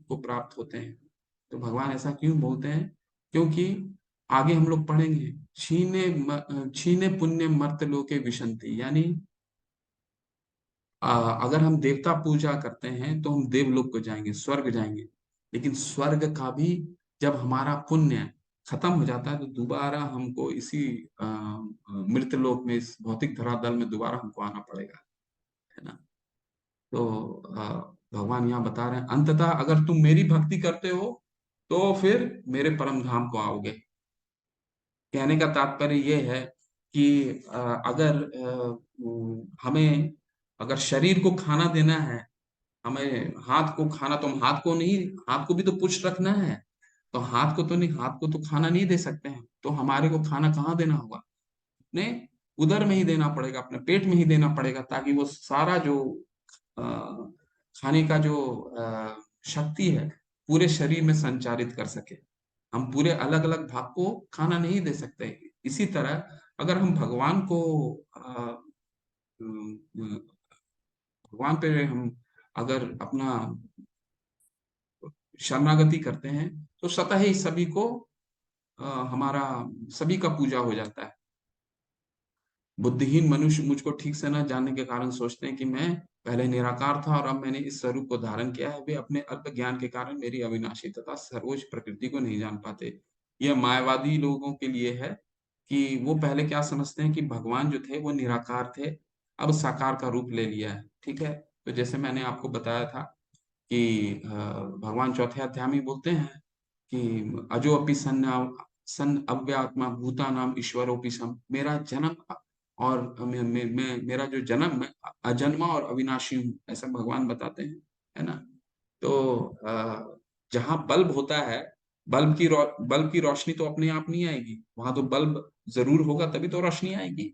को प्राप्त होते हैं। तो भगवान ऐसा क्यों बोलते हैं? क्योंकि आगे हम लोग पढ़ेंगे, छीने पुण्य मर्त लोके विशंति, यानी अगर हम देवता पूजा करते हैं तो हम देवलोक को जाएंगे, स्वर्ग जाएंगे। लेकिन स्वर्ग का भी जब हमारा पुण्य खत्म हो जाता है तो दोबारा हमको इसी मृत लोक में, इस भौतिक धरातल में दोबारा हमको आना पड़ेगा, है ना। तो भगवान यहाँ बता रहे हैं अंततः अगर तुम मेरी भक्ति करते हो तो फिर मेरे परम धाम को आओगे। कहने का तात्पर्य ये है कि अगर हमें, अगर शरीर को खाना देना है, हमें हाथ को खाना, तो हम हाथ को नहीं, हाथ को भी तो पुष्ट रखना है। तो हाथ को तो नहीं, हाथ को तो खाना नहीं दे सकते हैं, तो हमारे को खाना कहाँ देना होगा? अपने उदर में ही देना पड़ेगा, अपने पेट में ही देना पड़ेगा, ताकि वो सारा जो अ, खाने का जो शक्ति है पूरे शरीर में संचारित कर सके। हम पूरे अलग अलग भाग को खाना नहीं दे सकते। इसी तरह अगर हम भगवान को भगवान पे हम अगर अपना शरणागति करते हैं तो स्वतः ही सभी को हमारा सभी का पूजा हो जाता है। बुद्धिहीन मनुष्य मुझको ठीक से न जानने के कारण सोचते हैं कि मैं पहले निराकार था और अब मैंने इस स्वरूप को धारण किया है। वे अपने अल्प ज्ञान के कारण मेरी अविनाशी तथा सर्वोच्च प्रकृति को नहीं जान पाते। यह मायावादी लोगों के लिए है कि वो पहले क्या समझते हैं कि भगवान जो थे वो निराकार थे, अब साकार का रूप ले लिया है। ठीक है, तो जैसे मैंने आपको बताया था कि भगवान चौथे अध्याय में बोलते हैं कि अजो अपि सन अव्यात्मा भूतानाम ईश्वरोपि सम, मेरा जन्म और मेरा जो जन्म, मैं अजन्मा और अविनाशी हूँ, ऐसा भगवान बताते हैं, है ना। तो जहाँ बल्ब होता है, बल्ब की रोशनी तो अपने आप नहीं आएगी, वहां तो बल्ब जरूर होगा तभी तो रोशनी आएगी,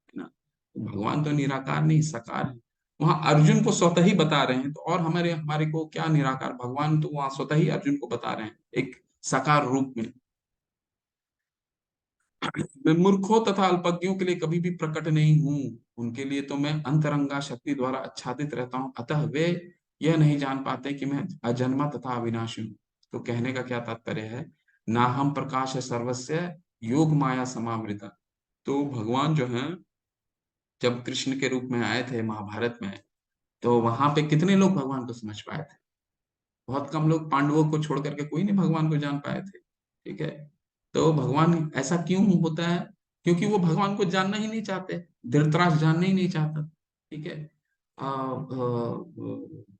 है ना। तो भगवान तो निराकार नहीं, साकार है। वहां अर्जुन को स्वतः ही बता रहे हैं, तो और हमारे हमारे को क्या निराकार, भगवान तो वहां स्वतः ही अर्जुन को बता रहे हैं एक साकार रूप में। मैं मूर्खों तथा अल्पज्ञों के लिए कभी भी प्रकट नहीं हूं, उनके लिए तो मैं अंतरंगा शक्ति द्वारा आच्छादित रहता हूं, अतः वे यह नहीं जान पाते कि मैं अजन्मा तथा अविनाशी हूं। तो कहने का क्या तात्पर्य है? ना हम प्रकाश है सर्वस्य, योग माया समावृता। तो भगवान जो है, जब कृष्ण के रूप में आए थे महाभारत में, तो वहां पे कितने लोग भगवान को समझ पाए थे? बहुत कम लोग, पांडवों को छोड़ करके कोई नहीं भगवान को जान पाए थे। ठीक है, तो भगवान ऐसा क्यों होता है? क्योंकि वो भगवान को जानना ही नहीं चाहते, धृतराष्ट्र जानना ही नहीं चाहता। ठीक है,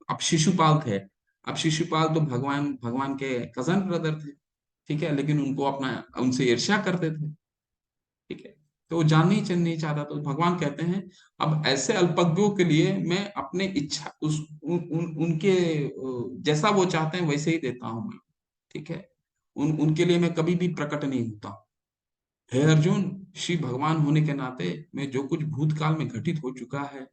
अब शिशुपाल थे, अब शिशुपाल तो भगवान भगवान के कजन ब्रदर थे। ठीक है, लेकिन उनको अपना, उनसे ईर्ष्या करते थे। ठीक है, तो वो जानना ही नहीं चाहता। तो भगवान कहते हैं अब ऐसे अल्पज्ञों के लिए मैं अपने इच्छा उनके जैसा वो चाहते हैं वैसे ही देता हूं मैं। ठीक है, उनके लिए मैं कभी भी प्रकट नहीं होता। हे अर्जुन, श्री भगवान होने के नाते मैं जो कुछ भूतकाल में घटित हो चुका है,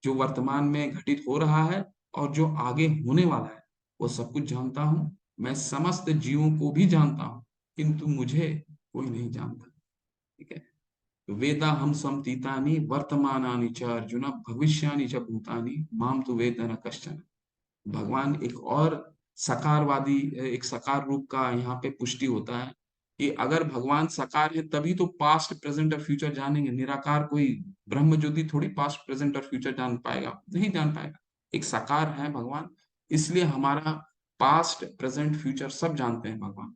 जो वर्तमान में घटित हो रहा है और जो आगे होने वाला है, वो सब कुछ जानता हूँ। मैं समस्त जीवों को भी जानता हूँ, किंतु मुझे कोई नहीं जानता। ठीक है, वेदा हम समतीतानि वर्तमानानि च अर्जुन भविष्यानि च भूतानि माम तु वेद न कश्चन। भगवान एक और सकारवादी, एक सकार रूप का यहाँ पे पुष्टि होता है कि अगर भगवान सकार है तभी तो पास्ट प्रेजेंट और फ्यूचर जानेंगे। निराकार कोई ब्रह्म ज्योति थोड़ी पास्ट प्रेजेंट और फ्यूचर जान पाएगा, नहीं जान पाएगा। एक सकार है भगवान, इसलिए हमारा पास्ट प्रेजेंट फ्यूचर सब जानते हैं भगवान।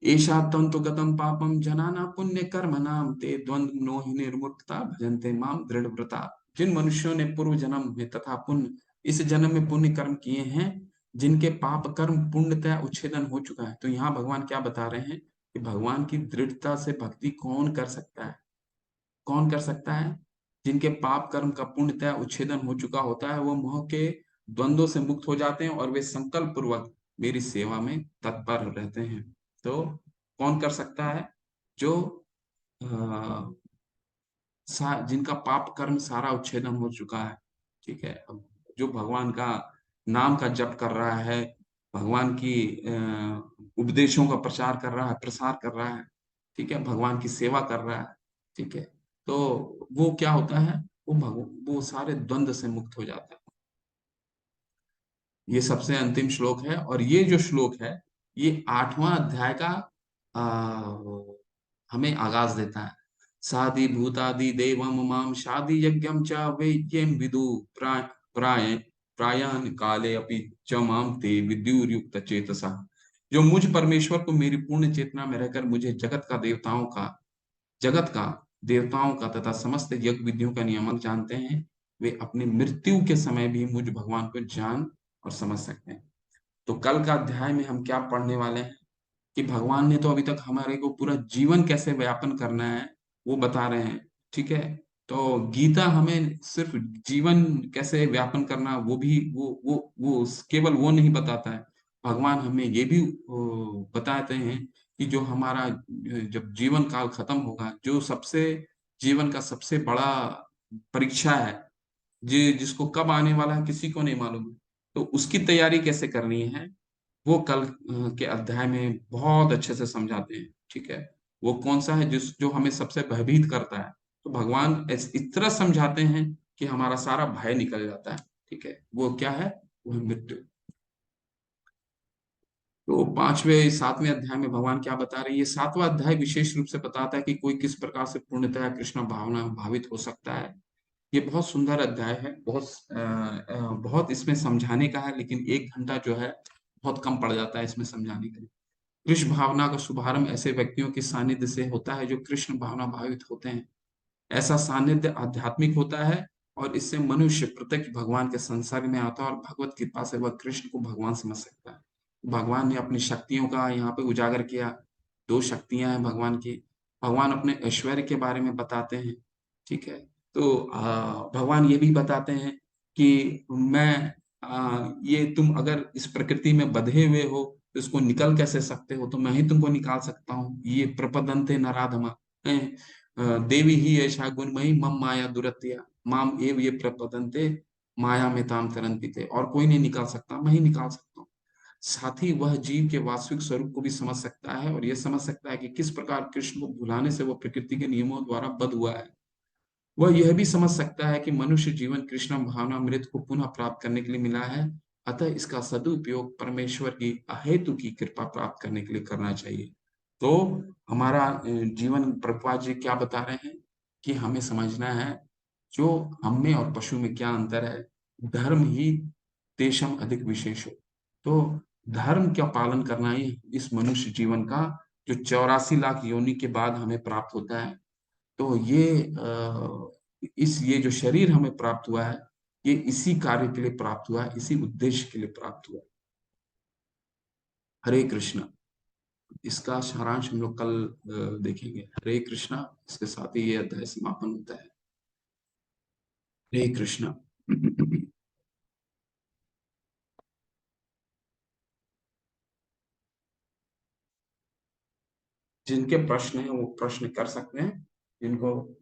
एषा तंतु गतम पापम जनाना पुण्य कर्म नाम ते द्वंद्व नो ही निर्मुक्ता भजन्ते माम दृढ़ व्रता। जिन मनुष्यों ने पूर्व जन्म में तथा पुण्य इस जन्म में पुण्य कर्म किए हैं, जिनके पाप कर्म पूर्णतः उच्छेदन हो चुका है। तो यहाँ भगवान क्या बता रहे हैं कि भगवान की दृढ़ता से भक्ति कौन कर सकता है? कौन कर सकता है? जिनके पाप कर्म का पूर्णतः उच्छेदन हो चुका होता है, वो मोह के द्वंद्वों से मुक्त हो जाते हैं और वे संकल्प पूर्वक मेरी सेवा में तत्पर रहते हैं। तो कौन कर सकता है? जो जिनका पाप कर्म सारा उच्छेदन हो चुका है। ठीक है, अब जो भगवान का नाम का जप कर रहा है, भगवान की उपदेशों का प्रचार कर रहा है, प्रसार कर रहा है, ठीक है, भगवान की सेवा कर रहा है। ठीक है, तो वो क्या होता है, वो सारे द्वंद्व से मुक्त हो जाता है। ये सबसे अंतिम श्लोक है, और ये जो श्लोक है ये 8वां अध्याय का हमें आगाज देता है। सादि भूतादि देवम माम शादि यज्ञम च वैद्यम विदु प्राय प्रायान काले अपि च माम ते विद्युर्युक्त चेतसा। जो मुझ परमेश्वर को मेरी पूर्ण चेतना में रहकर मुझे जगत का देवताओं का तथा समस्त यज्ञ विधियों का नियमक जानते हैं, वे अपनी मृत्यु के समय भी मुझ भगवान को जान और समझ सकते हैं। तो कल का अध्याय में हम क्या पढ़ने वाले हैं कि भगवान ने तो अभी तक हमारे को पूरा जीवन कैसे व्यापन करना है वो बता रहे हैं। ठीक है, तो गीता हमें सिर्फ जीवन कैसे व्यापन करना वो भी वो केवल वो नहीं बताता है। भगवान हमें ये भी बताते हैं कि जो हमारा जब जीवन काल खत्म होगा, जो सबसे जीवन का सबसे बड़ा परीक्षा है, जिसको कब आने वाला है किसी को नहीं मालूम, तो उसकी तैयारी कैसे करनी है वो कल के अध्याय में बहुत अच्छे से समझाते हैं। ठीक है, वो कौन सा है जो हमें सबसे भयभीत करता है, तो भगवान इस तरह समझाते हैं कि हमारा सारा भय निकल जाता है। ठीक है, वो क्या है? वो है मृत्यु। तो 5वें 7वें अध्याय में भगवान क्या बता रहे हैं? ये 7वां अध्याय विशेष रूप से बताता है कि कोई किस प्रकार से पूर्णतया कृष्ण भावना में भावित हो सकता है। ये बहुत सुंदर अध्याय है, बहुत इसमें समझाने का है, लेकिन 1 घंटा जो है बहुत कम पड़ जाता है इसमें समझाने के लिए। कृष्ण भावना का शुभारंभ ऐसे व्यक्तियों के सानिध्य से होता है जो कृष्ण भावना भावित होते हैं। ऐसा सानिध्य आध्यात्मिक होता है और इससे मनुष्य प्रत्यक्ष भगवान के संसर्ग में आता है और भगवत कृपा से वह कृष्ण को भगवान समझ सकता है। भगवान ने अपनी शक्तियों का यहाँ पे उजागर किया। 2 शक्तियां हैं भगवान की। भगवान अपने ऐश्वर्य के बारे में बताते हैं। ठीक है, तो भगवान ये भी बताते हैं कि मैं ये तुम अगर इस प्रकृति में बंधे हुए हो तो इसको निकल कैसे सकते हो, तो मैं ही तुमको निकाल सकता हूँ। ये प्रपदन्ते नराधमा देवी ही ऐसा गुणमयी मम माया दुरत्या माम एव ये प्रपदन्ते माया में ताम तरंती थे। और कोई नहीं निकाल सकता, मैं ही निकाल सकता हूँ। साथ ही वह जीव के वास्तविक स्वरूप को भी समझ सकता है और यह समझ सकता है कि किस प्रकार कृष्ण को भुलाने से वह प्रकृति के नियमों द्वारा बद्ध हुआ है। वह यह भी समझ सकता है कि मनुष्य जीवन कृष्ण भावना मृत को पुनः प्राप्त करने के लिए मिला है, अतः इसका सदुपयोग परमेश्वर की अहेतु की कृपा प्राप्त करने के लिए करना चाहिए। तो हमारा जीवन प्रभुपाद जी क्या बता रहे हैं कि हमें समझना है जो हम में और पशु में क्या अंतर है। धर्म ही तेषम अधिक विशेष हो। तो धर्म का पालन करना ही इस मनुष्य जीवन का जो 84 लाख योनि के बाद हमें प्राप्त होता है। तो ये जो शरीर हमें प्राप्त हुआ है, ये इसी कार्य के लिए प्राप्त हुआ है, इसी उद्देश्य के लिए प्राप्त हुआ है। हरे कृष्ण। इसका सारांश हम लोग कल देखेंगे। हरे कृष्णा। इसके साथ ही ये अध्याय समापन होता है। हरे कृष्णा। जिनके प्रश्न हैं वो प्रश्न कर सकते हैं। जिनको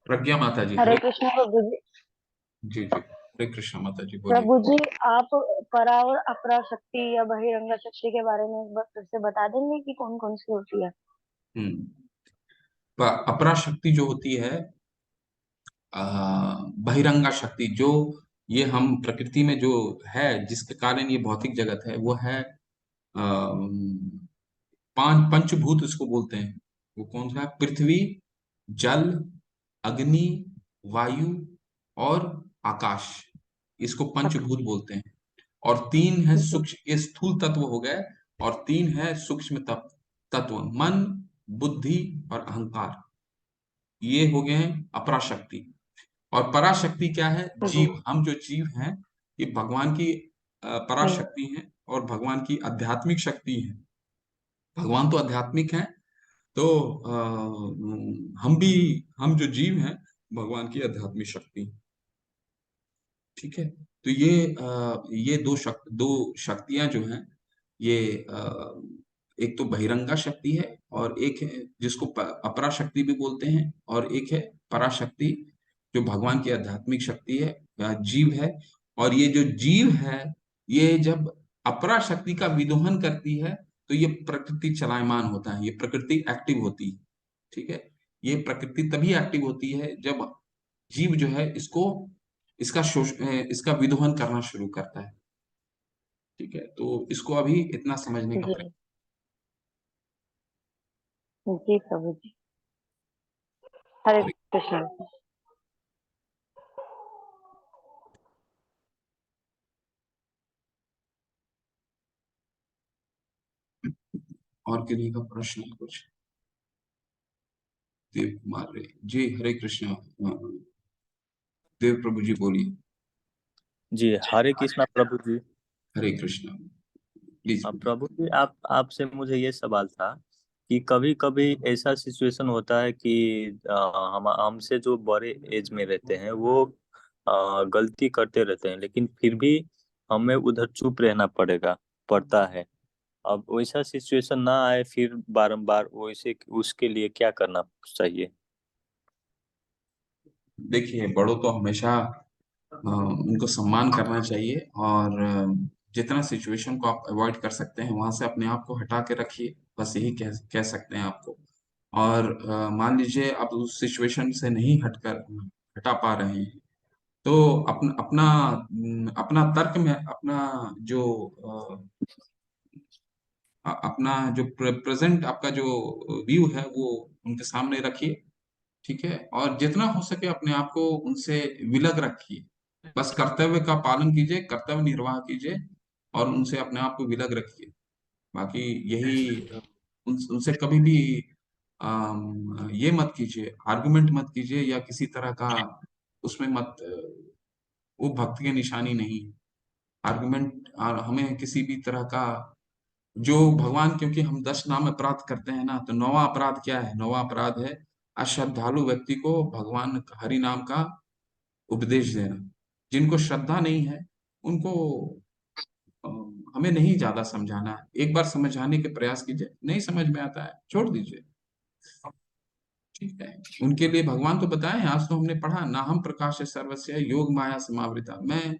प्रज्ञा माता जी, हरे हरे। कृष्ण प्रभु जी। जी जी, हरे कृष्णा माता जी, बोलिए। प्रभु जी, आप परा और अपरा शक्ति या बहिरंगा शक्ति के बारे में एक बार फिर से बता देंगे कि कौन कौन सी होती है? हम्म। अपरा शक्ति जो होती है, अ, बहिरंगा शक्ति जो ये हम प्रकृति में जो है, जिसके कारण ये भौतिक जगत है, वो है पांच पंचभूत इसको बोलते हैं। वो कौन सा है? पृथ्वी, जल, अग्नि, वायु और आकाश। इसको पंचभूत बोलते हैं। और तीन है जी। सूक्ष्म, ये स्थूल तत्व हो गए। और तीन है सूक्ष्म तत्व, मन, बुद्धि और अहंकार। ये हो गए हैं अपराशक्ति। और पराशक्ति क्या है? जी। जीव, हम जो जीव हैं, ये भगवान की हम्म। पराशक्ति है और भगवान की आध्यात्मिक शक्ति है। भगवान तो आध्यात्मिक है, तो हम जो जीव हैं, भगवान की आध्यात्मिक शक्ति। ठीक है। तो ये दो शक्तियां जो हैं, ये एक तो बहिरंगा शक्ति है, और एक है जिसको अपरा शक्ति भी बोलते हैं, और एक है पराशक्ति, जो भगवान की आध्यात्मिक शक्ति है या जीव है। और ये जो जीव है, ये जब अपरा शक्ति का विदोहन करती है, तो ये प्रकृति चलायमान होता है, ये प्रकृति एक्टिव होती है। ठीक है। ये प्रकृति तभी एक्टिव होती है जब जीव जो है इसका विदोहन करना शुरू करता है। ठीक है। तो इसको अभी इतना समझने का प्रयास। जी। जी प्रभु जी। हरे करें। कृष्ण। और किन्हीं का प्रश्न है कुछ? देव कुमार रे जी, हरे कृष्ण। देव प्रभु जी, बोलिए। जी, हरे कृष्णा प्रभु जी। हरे कृष्ण, प्लीज। प्रभु जी, आप आपसे मुझे ये सवाल था कि कभी कभी ऐसा सिचुएशन होता है कि हम हमसे जो बड़े एज में रहते हैं वो गलती करते रहते हैं, लेकिन फिर भी हमें उधर चुप रहना पड़ता है। अब वैसा सिचुएशन ना आए फिर बारंबार, वैसे उसके लिए क्या करना चाहिए? देखिए, बड़ों तो हमेशा उनको सम्मान करना चाहिए, और जितना सिचुएशन को आप अवॉइड कर सकते हैं वहां से अपने आप को हटा के रखिए। बस यही कह सकते हैं आपको। और मान लीजिए आप उस सिचुएशन से नहीं हटा पा रहे हैं, तो अपना अपना अपना तर्क में अपना जो अपना जो प्रेजेंट आपका जो व्यू है, वो उनके सामने रखिए। ठीक है। और जितना हो सके अपने आप को उनसे विलग रखिए। बस कर्तव्य का पालन कीजिए, कर्तव्य निर्वाह कीजिए, और उनसे अपने आप को विलग रखिए। बाकी यही उनसे कभी भी ये मत कीजिए, आर्गुमेंट मत कीजिए, या किसी तरह का उसमें मत वो भक्ति की निशानी नहीं है। आर्गुमेंट, और हमें किसी भी तरह का जो भगवान, क्योंकि हम 10 नाम अपराध करते हैं ना, तो नौवां अपराध क्या है? नौवां अपराध है अश्रद्धालु व्यक्ति को भगवान हरि नाम का उपदेश देना। जिनको श्रद्धा नहीं है, उनको अ, हमें नहीं ज्यादा समझाना है। एक बार समझाने के प्रयास कीजिए, नहीं समझ में आता है छोड़ दीजिए। ठीक है। उनके लिए भगवान तो बताए हैं, आज तो हमने पढ़ा, ना हम प्रकाश सर्वस्य योग माया समावृता। मैं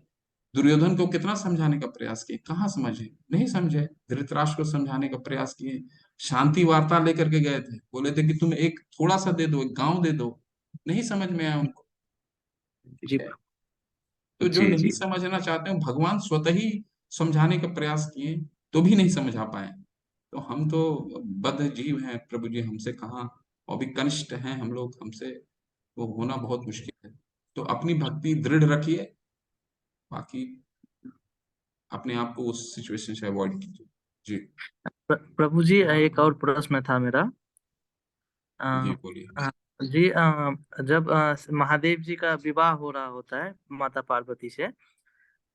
दुर्योधन को कितना समझाने का प्रयास किए, कहाँ समझे? नहीं समझे। धृतराष्ट्र को समझाने का प्रयास किए, शांति वार्ता लेकर के गए थे, बोले थे कि तुम एक थोड़ा सा दे दो, एक गांव दे दो। नहीं समझ में आया उनको। ठीक जी। है। तो जो जी नहीं जी। समझना चाहते हैं, भगवान स्वतः ही समझाने का प्रयास किए, तो भी नहीं समझा पाए। तो हम तो बद्ध जीव हैं प्रभु जी, हमसे कहाँ, और भी कनिष्ठ हैं हम लोग, हमसे वो होना बहुत मुश्किल है। तो अपनी भक्ति दृढ़ रखिए। बाकी अपने आप को उस सिचुएशन से अवॉइड कीजिए। जी। प्रभु जी, एक और प्रश्न था मेरा। अ, जी बोलिए। अ, जी, जब महादेव जी का विवाह हो रहा होता है माता पार्वती से,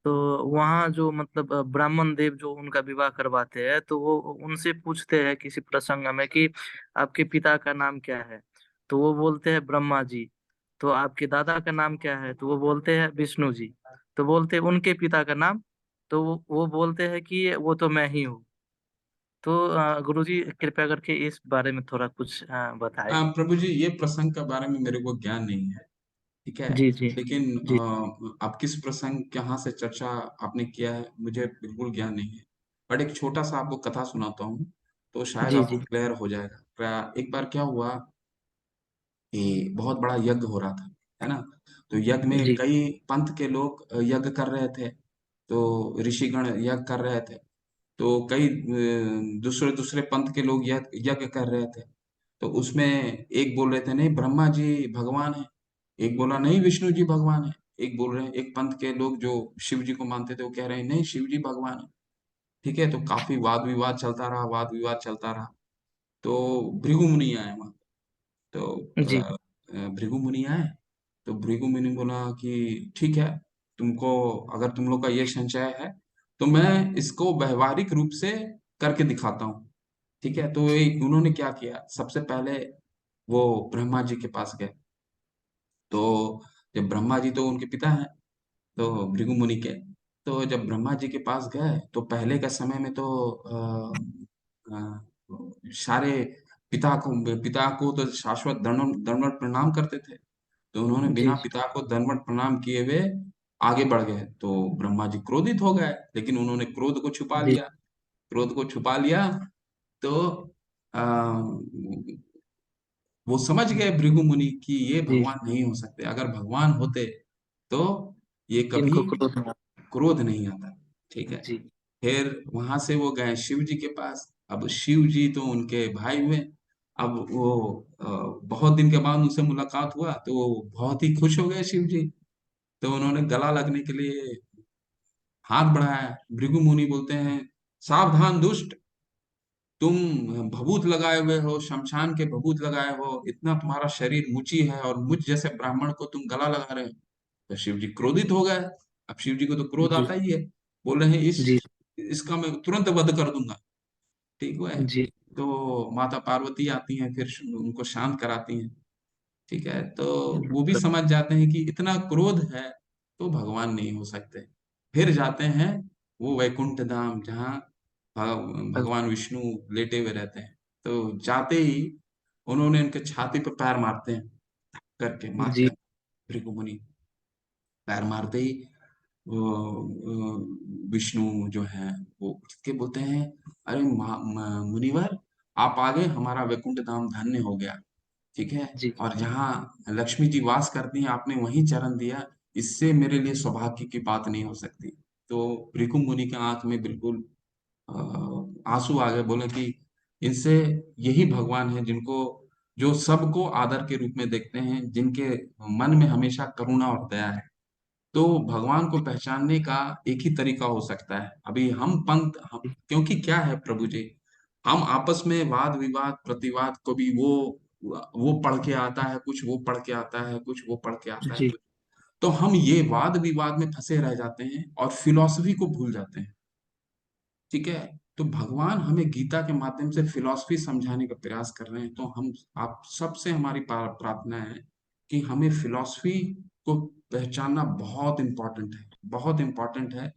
तो वहाँ जो मतलब ब्राह्मण देव जो उनका विवाह करवाते हैं, तो वो उनसे पूछते हैं किसी प्रसंग में कि आपके पिता का नाम क्या है। तो वो बोलते हैं ब्रह्मा जी। तो आपके दादा का नाम क्या है? तो वो बोलते हैं विष्णु जी। तो बोलते हैं उनके पिता का नाम। तो वो बोलते हैं कि वो तो मैं ही हूँ। तो गुरुजी कृपया करके इस बारे में थोड़ा कुछ बताएं। प्रभु जी, ये प्रसंग के बारे में मेरे को ज्ञान नहीं है, ठीक है। जी जी। लेकिन जी आप किस प्रसंग कहाँ से चर्चा आपने किया है, मुझे बिल्कुल ज्ञान नहीं है। बट एक छोटा सा आपको कथा सुनाता हूँ, तो शायद जी। आपको जी क्लियर हो जाएगा। एक बार क्या हुआ कि बहुत बड़ा यज्ञ हो रहा था, है ना। तो यज्ञ में जी। कई पंथ के लोग यज्ञ कर रहे थे। तो ऋषिगण यज्ञ कर रहे थे। तो कई दूसरे दूसरे पंथ के लोग यज्ञ कर रहे थे। तो उसमें एक बोल रहे थे नहीं ब्रह्मा जी भगवान है, एक बोला नहीं विष्णु जी भगवान है, एक बोल रहे हैं, एक पंथ के लोग जो शिव जी को मानते थे वो कह रहे हैं नहीं शिव जी भगवान है। ठीक है, तो काफी वाद विवाद चलता रहा, वाद विवाद चलता रहा। तो भृगु मुनि आए वहां। तो जी। भृगु मुनि आए। तो भृगु मुनि बोला कि ठीक है, तुमको अगर तुम लोग का ये संशय है तो मैं इसको व्यवहारिक रूप से करके दिखाता हूँ। ठीक है, तो उन्होंने क्या किया, सबसे पहले वो ब्रह्मा जी के पास गए। तो जब ब्रह्मा जी तो उनके पिता हैं, तो भृगु मुनि के, तो जब ब्रह्मा जी के पास गए तो पहले का समय में तो सारे पिता को तो शाश्वत दंडवत दंडवत प्रणाम करते थे। तो उन्होंने जी बिना पिता को दंडवत प्रणाम किए हुए आगे बढ़ गए। तो ब्रह्मा जी क्रोधित हो गए, लेकिन उन्होंने क्रोध को छुपा जी। लिया। क्रोध को छुपा लिया। तो आ, वो समझ गए भृगु मुनि कि ये जी। भगवान नहीं हो सकते। अगर भगवान होते तो ये कभी इनको क्रोध ना। क्रोध नहीं आता। ठीक है। जी फिर वहां से वो गए शिव जी के पास। अब शिव जी तो उनके भाई हुए। अब वो बहुत दिन के बाद उनसे मुलाकात हुआ तो वो बहुत ही खुश हो गए शिव जी। तो उन्होंने गला लगने के लिए हाथ बढ़ाया। भृगु मुनि बोलते हैं सावधान दुष्ट, तुम भभूत लगाए हुए हो, शमशान के भभूत लगाए हो, इतना तुम्हारा शरीर ऊंची है और मुझ जैसे ब्राह्मण को तुम गला लगा रहे हो। तो शिव जी क्रोधित हो गए। अब शिव जी को तो क्रोध जी। आता ही है। बोल रहे हैं जी इसका मैं तुरंत वध कर दूंगा। ठीक है। जी। तो माता पार्वती आती हैं, फिर उनको शांत कराती हैं। ठीक है, तो वो भी समझ जाते हैं कि इतना क्रोध है तो भगवान नहीं हो सकते। फिर जाते हैं वो वैकुंठ धाम जहाँ भगवान विष्णु लेटे हुए रहते हैं। तो जाते ही उन्होंने उनके छाती पर पैर मारते हैं, करके मारते जी हैं। भृगु मुनि पैर मारते ही विष्णु जो है वो उठ के बोलते हैं अरे मुनिवर, आप आगे हमारा वैकुंठ धाम धन्य हो गया। ठीक है। जी। और जहाँ लक्ष्मी जी वास करती हैं आपने वहीं चरण दिया, इससे मेरे लिए सौभाग्य की बात नहीं हो सकती। तो भृगु मुनि के आंख में बिल्कुल आंसू आ गए। बोले कि इनसे यही भगवान है जिनको, जो सबको आदर के रूप में देखते हैं, जिनके मन में हमेशा करुणा और दया है। तो भगवान को पहचानने का एक ही तरीका हो सकता है। अभी क्योंकि क्या है प्रभु जी, हम आपस में वाद विवाद प्रतिवाद को भी वो पढ़ के आता है कुछ, वो पढ़ के आता है कुछ, वो पढ़ के आता है जी कुछ। तो हम ये वाद विवाद में फंसे रह जाते हैं और फिलॉसफी को भूल जाते हैं। ठीक है। तो भगवान हमें गीता के माध्यम से फिलॉसफी समझाने का प्रयास कर रहे हैं। तो हम आप सबसे हमारी प्रार्थना है कि हमें फिलॉसफी को पहचानना बहुत इंपॉर्टेंट है, बहुत इंपॉर्टेंट है।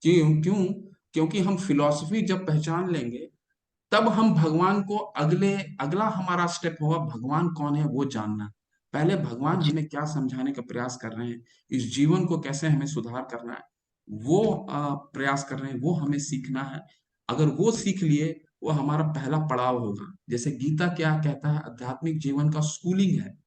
क्यों क्यों क्योंकि हम फिलॉसफी जब पहचान लेंगे तब हम भगवान को अगला हमारा स्टेप होगा भगवान कौन है वो जानना। पहले भगवान जी। हमें क्या समझाने का प्रयास कर रहे हैं, इस जीवन को कैसे हमें सुधार करना है, वो प्रयास कर रहे हैं, वो हमें सीखना है। अगर वो सीख लिए, वो हमारा पहला पड़ाव होगा। जैसे गीता क्या कहता है, आध्यात्मिक जीवन का स्कूलिंग है।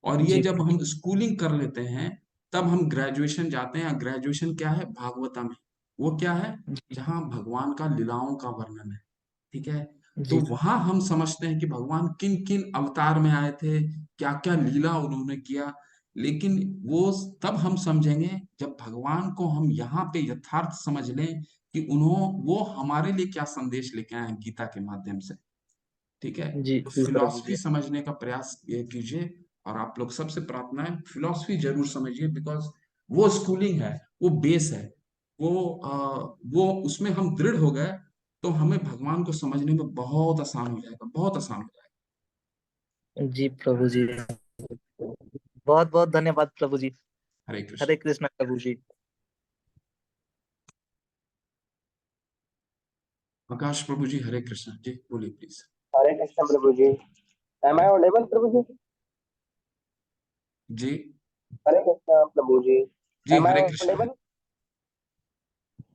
और ये जी जब हम स्कूलिंग कर लेते हैं तब हम ग्रेजुएशन जाते हैं। ग्रेजुएशन क्या है, भागवता में। वो क्या है, जी। जहाँ भगवान का लीलाओं का वर्णन है। ठीक है। तो जी वहां हम समझते हैं कि भगवान किन किन अवतार में आए थे, क्या क्या लीला उन्होंने किया। लेकिन वो तब हम समझेंगे जब भगवान को हम यहाँ पे यथार्थ समझ लें कि वो हमारे लिए क्या संदेश लेके आए हैं गीता के माध्यम से। ठीक है, जी तो जी प्रभु फिलॉसफी जी। समझने का प्रयास ये कीजिए। और आप लोग सबसे प्रार्थना है फिलॉसफी जरूर समझिए, बिकॉज वो स्कूलिंग है, वो बेस है, वो उसमें हम दृढ़ हो गए तो हमें भगवान को समझने में बहुत आसान हो जाएगा, बहुत आसान हो जाएगा। जी प्रभु जी, बहुत बहुत धन्यवाद प्रभु जी। हरे कृष्ण। हरे कृष्ण प्रभु जी। प्रकाश प्रभु जी, हरे कृष्ण जी, बोलिए प्लीज। हरे कृष्ण प्रभु जी। एम आई ऑडिबल प्रभु जी? जी हरे कृष्ण प्रभु जी। जी, एम आई हरे कृष्ण। ऑडिबल?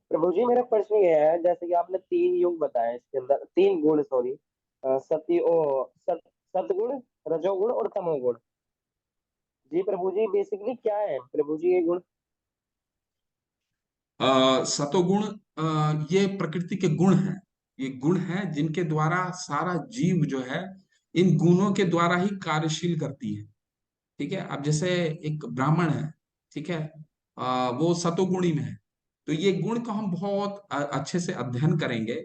प्रभु जी मेरा प्रश्न ये है, जैसे कि आपने 3 युग बताए, इसके अंदर 3 गुण, सॉरी, सतगुण, रजोगुण और तमोगुण। जी प्रभु जी, बेसिकली क्या है प्रभु जी ये गुण? सतोगुण ये प्रकृति के गुण हैं। ये गुण हैं जिनके द्वारा सारा जीव जो है इन गुणों के द्वारा ही कार्यशील करती है। ठीक है, अब जैसे एक ब्राह्मण है, ठीक है, वो सतोगुणी में है। तो ये गुण को हम बहुत अच्छे से अध्ययन करेंगे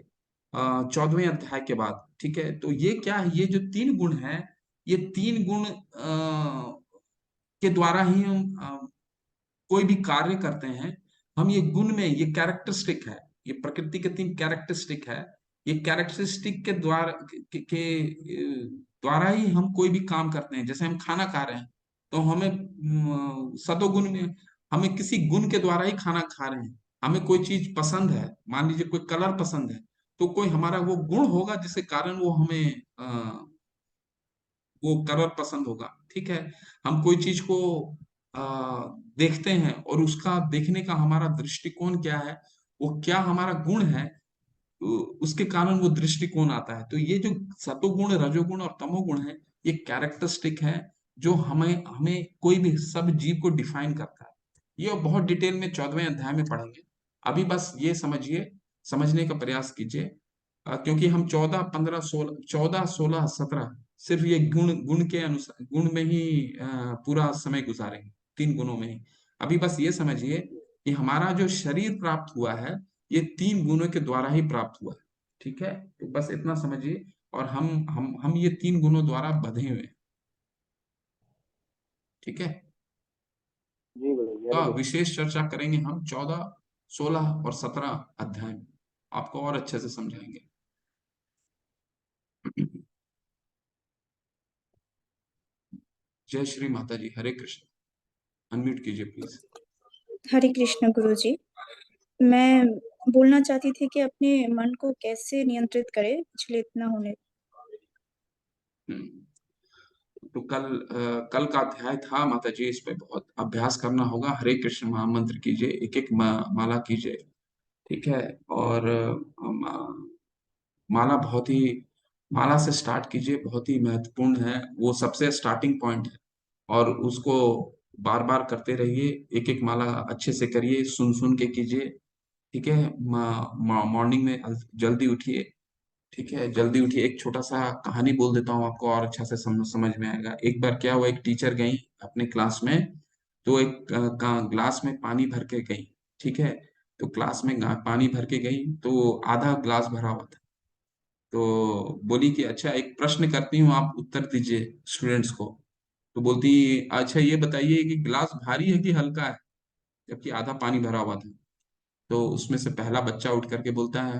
14वें अध्याय के बाद। ठीक है, तो ये क्या है, ये जो 3 गुण हैं, ये 3 गुण के द्वारा ही हम कोई भी कार्य करते हैं। हम ये गुण में, ये कैरेक्टरिस्टिक है, ये प्रकृति के 3 कैरेक्टरिस्टिक है। ये कैरेक्टरिस्टिक के द्वारा द्वारा ही हम कोई भी काम करते हैं। जैसे हम खाना खा रहे हैं तो हमें सदोगुण में, हमें किसी गुण के द्वारा ही खाना खा रहे हैं। हमें कोई चीज पसंद है, मान लीजिए कोई कलर पसंद है, तो कोई हमारा वो गुण होगा जिसके कारण वो हमें वो कलर पसंद होगा। ठीक है, हम कोई चीज को आ, देखते हैं और उसका देखने का हमारा दृष्टिकोण क्या है, वो क्या हमारा गुण है, उसके कारण वो दृष्टिकोण आता है। तो ये जो सतोगुण, रजोगुण और तमोगुण है, ये कैरेक्टरिस्टिक है जो हमें हमें कोई भी सब जीव को डिफाइन करता है। ये बहुत डिटेल में 14वें अध्याय में पढ़ेंगे। अभी बस ये समझिए, समझने का प्रयास कीजिए, क्योंकि हम 14, 15, 16, 14, 16, 17 सिर्फ ये गुण गुण के अनुसार, गुण में ही पूरा समय गुजारेंगे, 3 गुणों में ही। अभी बस ये समझिए कि हमारा जो शरीर प्राप्त हुआ है, ये 3 गुणों के द्वारा ही प्राप्त हुआ है। ठीक है, तो बस इतना समझिए। और हम ये 3 गुणों द्वारा बंधे हुए हैं। ठीक है, जी प्रभु जी, हरे तो कृष्ण। विशेष चर्चा करेंगे हम 14, 16 और 17 अध्याय में, आपको और अच्छे से समझाएंगे। जय श्री माता जी, हरे कृष्ण। अनम्यूट कीजिए प्लीज। हरे कृष्ण गुरुजी। मैं बोलना चाहती थी कि अपने मन को कैसे नियंत्रित करें पिछले इतना होने। तो कल का अध्याय था माता जी, इस पे बहुत अभ्यास करना होगा। हरे कृष्ण महामंत्र कीजिए, एक एक माला कीजिए। ठीक है, और माला बहुत ही, माला से स्टार्ट कीजिए, बहुत ही महत्वपूर्ण है, वो सबसे स्टार्टिंग पॉइंट है। और उसको बार बार करते रहिए, एक एक माला अच्छे से करिए, सुन सुन के कीजिए। ठीक है, मॉर्निंग में जल्दी उठिए। ठीक है, जल्दी उठिए। एक छोटा सा कहानी बोल देता हूँ आपको, और अच्छा से समझ में आएगा। एक बार क्या हुआ, एक टीचर गई अपने क्लास में, तो एक ग्लास में पानी भर के गई। ठीक है, तो क्लास में पानी भर के गई, तो आधा ग्लास भरा हुआ था। तो बोली कि अच्छा एक प्रश्न करती हूँ, आप उत्तर दीजिए स्टूडेंट्स को। तो बोलती, अच्छा ये बताइए कि ग्लास भारी है कि हल्का है, जबकि आधा पानी भरा हुआ था। तो उसमें से पहला बच्चा उठ करके बोलता है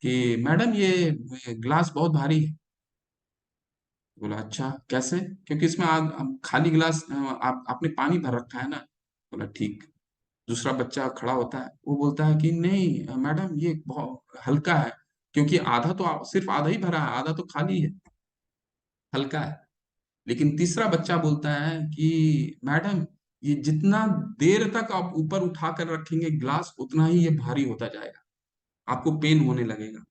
कि मैडम ये ग्लास बहुत भारी है। बोला अच्छा कैसे, क्योंकि इसमें खाली गिलास आपने पानी भर रखा है ना। बोला ठीक। दूसरा बच्चा खड़ा होता है, वो बोलता है कि नहीं मैडम ये बहुत हल्का है, क्योंकि आधा तो सिर्फ आधा ही भरा है, आधा तो खाली है, हल्का है। लेकिन तीसरा बच्चा बोलता है कि मैडम ये जितना देर तक आप ऊपर उठा कर रखेंगे ग्लास, उतना ही ये भारी होता जाएगा, आपको पेन होने लगेगा।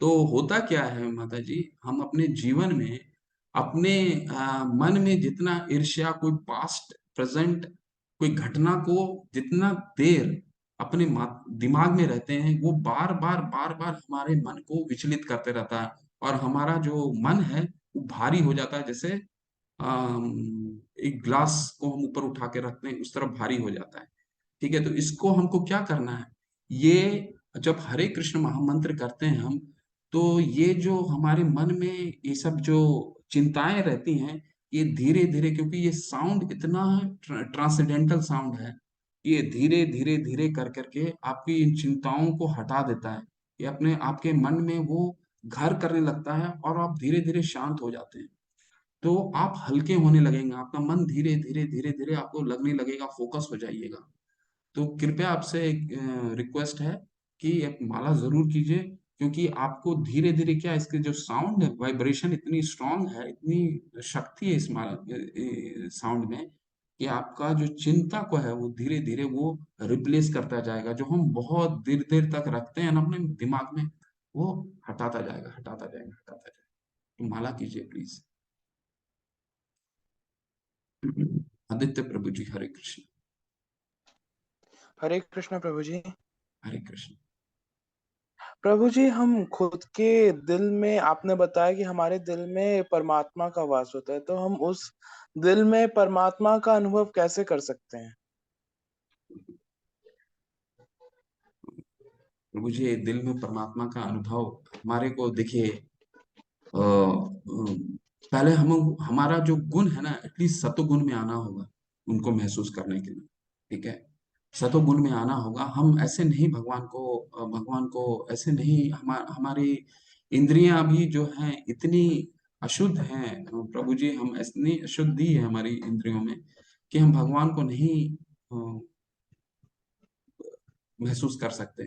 तो होता क्या है माता जी, हम अपने जीवन में अपने मन में जितना ईर्ष्या, कोई पास्ट प्रेजेंट कोई घटना को जितना देर अपने दिमाग में रहते हैं, वो बार बार हमारे मन को विचलित करते रहता है। और हमारा जो मन है वो भारी हो जाता है, जैसे एक ग्लास को हम ऊपर उठा के रखते हैं, उस तरफ भारी हो जाता है। ठीक है, तो इसको हमको क्या करना है, ये जब हरे कृष्ण महामंत्र करते हैं हम, तो ये जो हमारे मन में ये सब जो चिंताएं रहती हैं, ये धीरे धीरे, क्योंकि ये साउंड इतना ट्रांसेंडेंटल साउंड है, ये धीरे धीरे धीरे कर करके आपकी इन चिंताओं को हटा देता है। ये अपने आपके मन में वो घर करने लगता है और आप धीरे धीरे शांत हो जाते हैं। तो आप हल्के होने लगेंगे, आपका मन धीरे धीरे धीरे धीरे आपको लगने लगेगा, फोकस हो जाइएगा। तो कृपया आपसे एक रिक्वेस्ट है कि एक माला जरूर कीजिए, क्योंकि आपको धीरे धीरे क्या, इसके जो साउंड है, वाइब्रेशन इतनी स्ट्रांग है, इतनी शक्ति है इस माला साउंड में, कि आपका जो चिंता को है वो धीरे धीरे वो रिप्लेस करता जाएगा। जो हम बहुत देर देर तक रखते हैं ना अपने दिमाग में, वो हटाता जाएगा, हटाता जाएगा, हटाता जाएगा। तो माला कीजिए प्लीज। आदित्य प्रभु जी, हरे कृष्ण। हरे कृष्ण प्रभु जी। हरे कृष्ण। प्रभु जी, हम खुद के दिल में, आपने बताया कि हमारे दिल में परमात्मा का वास होता है, तो हम उस दिल में परमात्मा का अनुभव कैसे कर सकते हैं? प्रभु जी, दिल में परमात्मा का अनुभव हमारे को देखिए, पहले हम हमारा जो गुण है ना, एटलीस्ट सतोगुण में आना होगा उनको महसूस करने के लिए। ठीक है, सतोगुण में आना होगा। हम ऐसे नहीं भगवान को ऐसे नहीं, हमारी इंद्रियां भी जो हैं इतनी अशुद्ध हैं प्रभु जी, हम इतनी अशुद्धि है हमारी इंद्रियों में कि हम भगवान को नहीं महसूस कर सकते।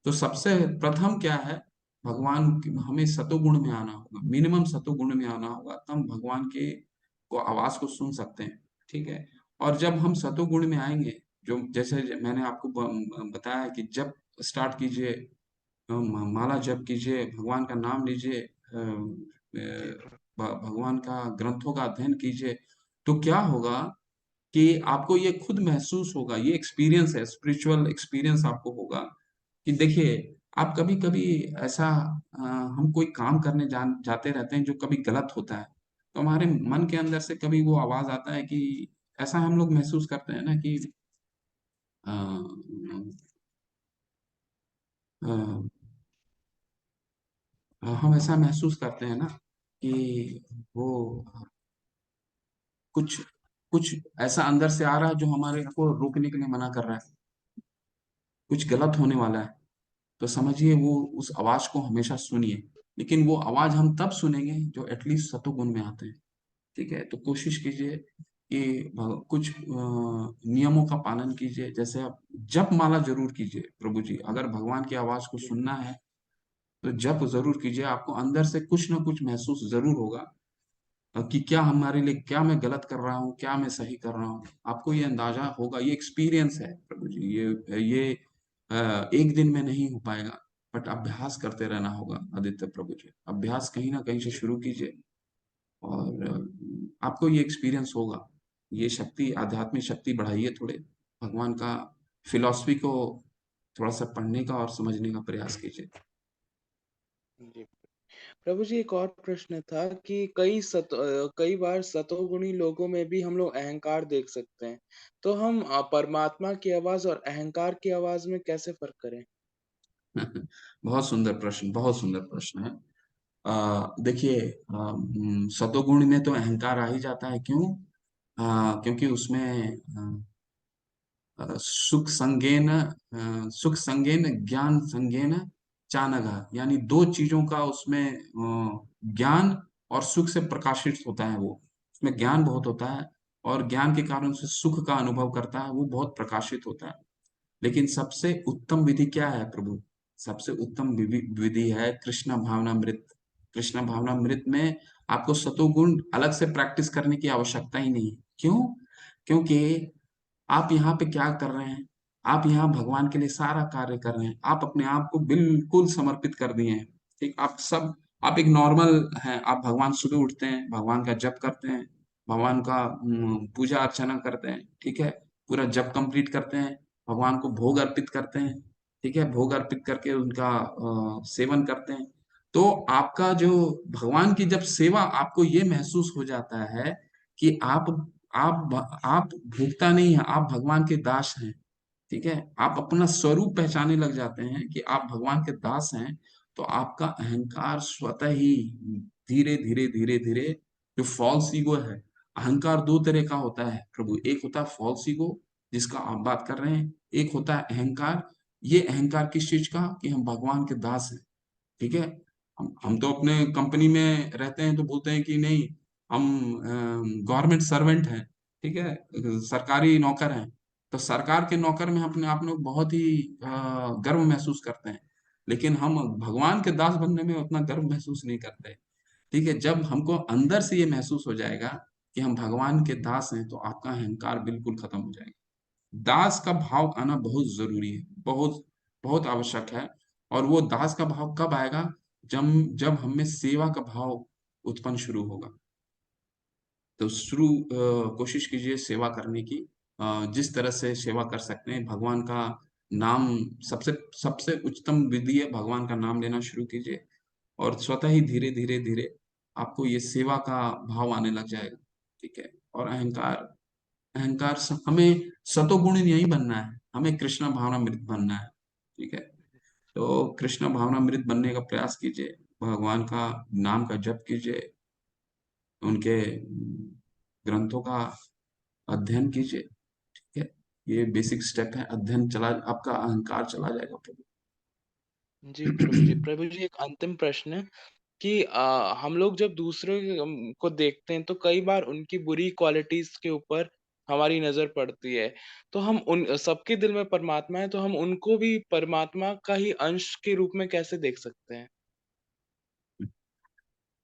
तो सबसे प्रथम क्या है, हमें सतोगुण में आना होगा, मिनिमम सतोगुण में आना होगा, तब भगवान के को आवाज को सुन सकते हैं। ठीक है, और जब हम सतोगुण में आएंगे, जो जैसे मैंने आपको बताया कि जब स्टार्ट कीजिए, माला जप कीजिए, भगवान का नाम लीजिए, भगवान का ग्रंथों का अध्ययन कीजिए, तो क्या होगा कि आपको ये खुद महसूस होगा, ये एक्सपीरियंस है, स्पिरिचुअल एक्सपीरियंस आपको होगा कि देखिए, आप कभी कभी ऐसा हम कोई काम करने जाते रहते हैं जो कभी गलत होता है, तो हमारे मन के अंदर से कभी वो आवाज आता है कि ऐसा हम लोग महसूस करते हैं ना कि अ, अ, हम ऐसा महसूस करते हैं ना कि वो कुछ कुछ ऐसा अंदर से आ रहा है जो हमारे को रोकने के लिए मना कर रहा है, कुछ गलत होने वाला है। तो समझिए, वो उस आवाज को हमेशा सुनिए, लेकिन वो आवाज हम तब सुनेंगे जो एटलीस्ट सतोगुण में आते हैं। ठीक है, तो कोशिश कीजिए कि कुछ नियमों का पालन कीजिए। जैसे आप जप माला जरूर कीजिए प्रभु जी, अगर भगवान की आवाज को सुनना है तो जप जरूर कीजिए। आपको अंदर से कुछ ना कुछ महसूस जरूर होगा कि क्या हमारे लिए, क्या मैं गलत कर रहा हूँ, क्या मैं सही कर रहा हूँ। आपको ये अंदाजा होगा, ये एक्सपीरियंस है प्रभु जी, ये एक दिन में नहीं हो पाएगा, बट अभ्यास करते रहना होगा आदित्य प्रभु जी। अभ्यास कहीं ना कहीं से शुरू कीजिए और आपको ये एक्सपीरियंस होगा। ये शक्ति, आध्यात्मिक शक्ति बढ़ाइए थोड़े, भगवान का फिलॉसफी को थोड़ा सा पढ़ने का और समझने का प्रयास कीजिए। जी। प्रभु जी, एक और प्रश्न था कि कई बार सतोगुणी लोगों में भी हम लोग अहंकार देख सकते हैं। तो हम परमात्मा की आवाज और अहंकार की आवाज में कैसे फ़र्क करें? बहुत सुंदर प्रश्न, बहुत सुंदर प्रश्न है। देखिए, सतोगुण में तो अहंकार आ ही जाता है। क्यों? क्योंकि उसमें सुख संगेन ज्ञान संगेन चानघा, यानी दो चीजों का उसमें ज्ञान और सुख से प्रकाशित होता है। वो उसमें ज्ञान बहुत होता है और ज्ञान के कारण से सुख का अनुभव करता है, वो बहुत प्रकाशित होता है। लेकिन सबसे उत्तम विधि क्या है प्रभु? सबसे उत्तम विधि है कृष्ण भावनामृत। कृष्ण भावनामृत में आपको सतोगुण अलग से प्रैक्टिस करने की आवश्यकता ही नहीं है। क्यों? क्योंकि आप यहाँ पे क्या कर रहे हैं? आप यहाँ भगवान के लिए सारा कार्य कर रहे हैं, आप अपने आप को बिल्कुल समर्पित कर दिए हैं। ठीक, आप एक नॉर्मल हैं, आप भगवान सुबह उठते हैं, भगवान का जप करते हैं, भगवान का पूजा अर्चना करते हैं। ठीक है, पूरा जप कंप्लीट करते हैं, भगवान को भोग अर्पित करते हैं। ठीक है, भोग अर्पित करके उनका सेवन करते हैं। तो आपका जो भगवान की जब सेवा, आपको ये महसूस हो जाता है कि आप भोक्ता नहीं है, आप भगवान के दास हैं। ठीक है, आप अपना स्वरूप पहचानने लग जाते हैं कि आप भगवान के दास हैं, तो आपका अहंकार स्वतः ही धीरे धीरे धीरे धीरे, जो फॉल्स ईगो है, अहंकार दो तरह का होता है प्रभु, एक होता है फॉल्स ईगो जिसका आप बात कर रहे हैं, एक होता है अहंकार। ये अहंकार किस चीज का, कि हम भगवान के दास हैं। ठीक है, हम तो अपने कंपनी में रहते हैं तो बोलते हैं कि नहीं, हम गवर्नमेंट सर्वेंट हैं। ठीक है, सरकारी नौकर हैं। तो सरकार के नौकर में अपने आप में बहुत ही गर्व महसूस करते हैं, लेकिन हम भगवान के दास बनने में उतना गर्व महसूस नहीं करते। ठीक है, जब हमको अंदर से ये महसूस हो जाएगा कि हम भगवान के दास हैं, तो आपका अहंकार बिल्कुल खत्म हो जाएगा। दास का भाव आना बहुत जरूरी है, बहुत बहुत आवश्यक है। और वो दास का भाव कब आएगा, जब जब हम में सेवा का भाव उत्पन्न शुरू होगा। तो कोशिश कीजिए सेवा करने की। जिस तरह से सेवा कर सकते हैं, भगवान का नाम सबसे सबसे उच्चतम विधि है, भगवान का नाम लेना शुरू कीजिए, और स्वतः ही धीरे धीरे धीरे आपको ये सेवा का भाव आने लग जाएगा। ठीक है, और हमें सतोगुणी नहीं बनना है, हमें कृष्ण भावनामृत बनना है। ठीक है, तो कृष्ण भावनामृत बनने का प्रयास कीजिए, भगवान का नाम का जप कीजिए, उनके ग्रंथों का अध्ययन कीजिए। ठीक है, ये बेसिक स्टेप है, अध्ययन चला, आपका अहंकार चला जाएगा प्रभु। जी प्रभु जी। प्रभु जी, एक अंतिम प्रश्न है कि हम लोग जब दूसरे को देखते हैं तो कई बार उनकी बुरी क्वालिटीज के ऊपर हमारी नजर पड़ती है। तो हम उन सबके दिल में परमात्मा है, तो हम उनको भी परमात्मा का ही अंश के रूप में कैसे देख सकते हैं?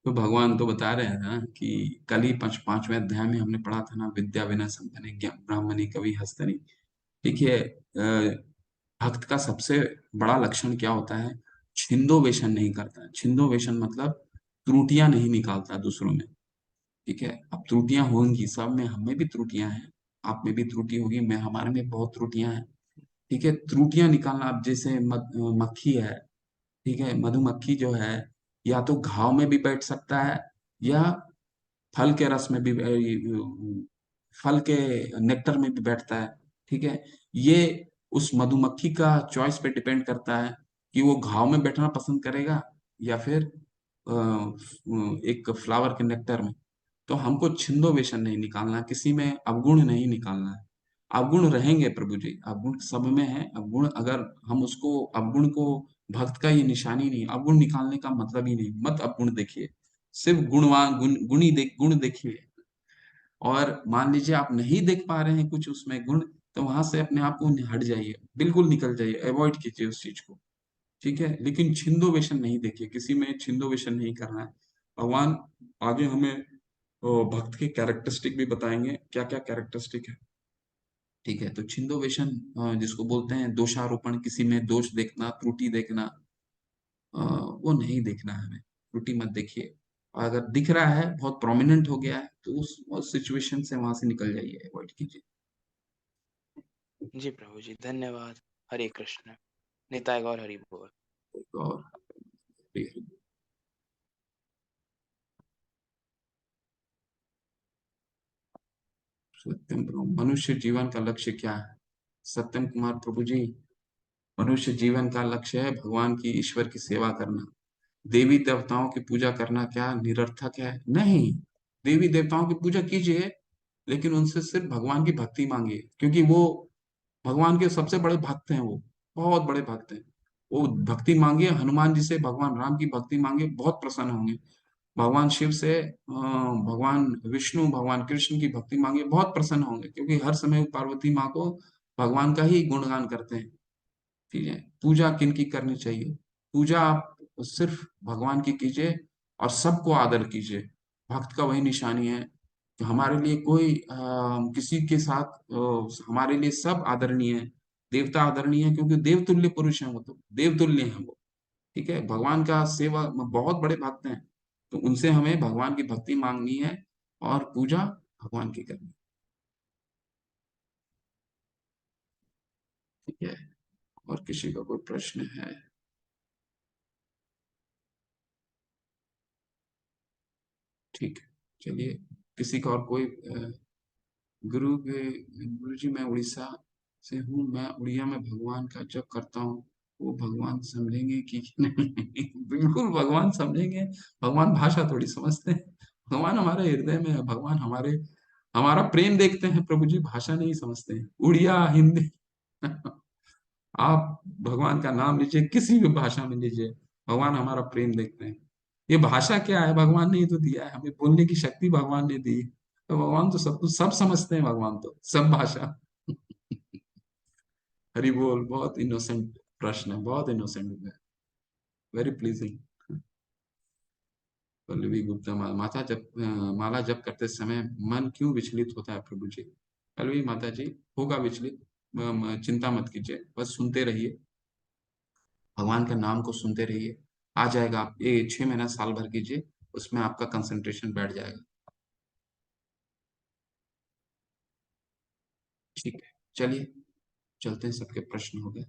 तो भगवान तो बता रहे हैं ना कि कल ही पांचवें अध्याय में हमने पढ़ा था ना, विद्या विनय संपन्न ज्ञान ब्राह्मणी कवि हस्तनी। देखिए, भक्त का सबसे बड़ा लक्षण क्या होता है, छिंदोवेशन नहीं करता है। छिंदोवेशन मतलब त्रुटियां नहीं निकालता दूसरों में। ठीक है, अब त्रुटियां होंगी, सब में, हमें भी त्रुटियां हैं, आप में भी त्रुटि होगी, मैं हमारे में बहुत त्रुटियां हैं। ठीक है, त्रुटियां निकालना, अब जैसे मक्खी है। ठीक है, मधुमक्खी जो है, या तो घाव में भी बैठ सकता है, या फल के रस में भी, फल के नेक्टर में भी बैठता है। ठीक है, ये उस मधुमक्खी का चॉइस पे डिपेंड करता है कि वो घाव में बैठना पसंद करेगा, या फिर एक फ्लावर के नेक्टर में। तो हमको छिंदोवेशन नहीं निकालना है, किसी में अवगुण नहीं निकालना है। अवगुण रहेंगे प्रभु जी, अवगुण सब में है। अवगुण, अगर हम उसको अवगुण को, भक्त का ये निशानी नहीं, अवगुण निकालने का मतलब ही नहीं, मत अवगुण देखिए, सिर्फ गुण देखिए। और मान लीजिए आप नहीं देख पा रहे हैं कुछ उसमें गुण, तो वहां से अपने आप को हट जाइए, बिल्कुल निकल जाइए, अवॉइड कीजिए उस चीज को। ठीक है, लेकिन छिंदोवेशन नहीं देखिए, किसी में छिंदोवेशन नहीं करना है। भगवान आगे हमें भक्त के कैरेक्टरिस्टिक भी बताएंगे, क्या क्या कैरेक्टरिस्टिक है। ठीक है, तो छिंदोवेशन जिसको बोलते हैं दोषारोपण, किसी में दोष देखना, त्रुटि देखना, वो नहीं देखना है हमें। त्रुटि मत देखिए, और अगर दिख रहा है, बहुत प्रोमिनेंट हो गया है, तो उस सिचुएशन से वहां से निकल जाइए, अवॉइड कीजिए। जी प्रभु जी, धन्यवाद। हरे कृष्ण। निताय गौर हरि बोल। और सत्यम प्रभु, मनुष्य जीवन का लक्ष्य क्या है? सत्यम कुमार प्रभु जी, मनुष्य जीवन का लक्ष्य है भगवान की, ईश्वर की सेवा करना। देवी देवताओं की पूजा करना क्या निरर्थक है? नहीं, देवी देवताओं की पूजा कीजिए, लेकिन उनसे सिर्फ भगवान की भक्ति मांगिए, क्योंकि वो भगवान के सबसे बड़े भक्त हैं, वो बहुत बड़े भक्त हैं। वो भक्ति मांगिए, हनुमान जी से भगवान राम की भक्ति मांगिए, बहुत प्रसन्न होंगे। भगवान शिव से भगवान विष्णु, भगवान कृष्ण की भक्ति मांगिए, बहुत प्रसन्न होंगे, क्योंकि हर समय वो पार्वती माँ को भगवान का ही गुणगान करते हैं। ठीक है, पूजा किनकी करनी चाहिए? पूजा आप सिर्फ भगवान की कीजिए, और सबको आदर कीजिए। भक्त का वही निशानी है कि हमारे लिए कोई किसी के साथ, हमारे लिए सब आदरणीय है। देवता आदरणीय है, क्योंकि देवतुल्य पुरुष है वो, तो देवतुल्य है वो। ठीक है, भगवान का सेवा बहुत बड़े भक्त हैं, तो उनसे हमें भगवान की भक्ति मांगनी है, और पूजा भगवान की करनी है। ठीक है, और किसी का कोई प्रश्न है? ठीक है, चलिए, किसी का और कोई गुरु जी मैं उड़ीसा से हूँ। मैं उड़िया में भगवान का जप करता हूँ, वो भगवान समझेंगे कि नहीं? बिल्कुल भगवान समझेंगे। भगवान भाषा थोड़ी समझते हैं। भगवान हमारे हृदय में है। भगवान हमारा प्रेम देखते हैं प्रभु जी, भाषा नहीं समझते हैं। उड़िया, हिंदी आप भगवान का नाम लीजिए, किसी भी भाषा में लीजिए, भगवान हमारा प्रेम देखते हैं। ये भाषा क्या है? भगवान ने ही तो दिया है हमें, बोलने की शक्ति भगवान ने दी है। तो भगवान तो सब कुछ सब समझते हैं, भगवान तो सब भाषा। हरि बोल। बहुत इनोसेंट प्रश्न है, बहुत इनोसेंट है, वेरी प्लीजिंग। पल्लवी गुप्ता, माला जप करते समय मन क्यों विचलित होता है प्रभु जी? पल्लवी माता जी, होगा विचलित, चिंता मत कीजिए, बस सुनते रहिए, भगवान के नाम को सुनते रहिए, आ जाएगा। आप ये 6 महीना साल भर कीजिए, उसमें आपका कंसंट्रेशन बैठ जाएगा। ठीक है, चलिए चलते हैं, सबके प्रश्न हो गए।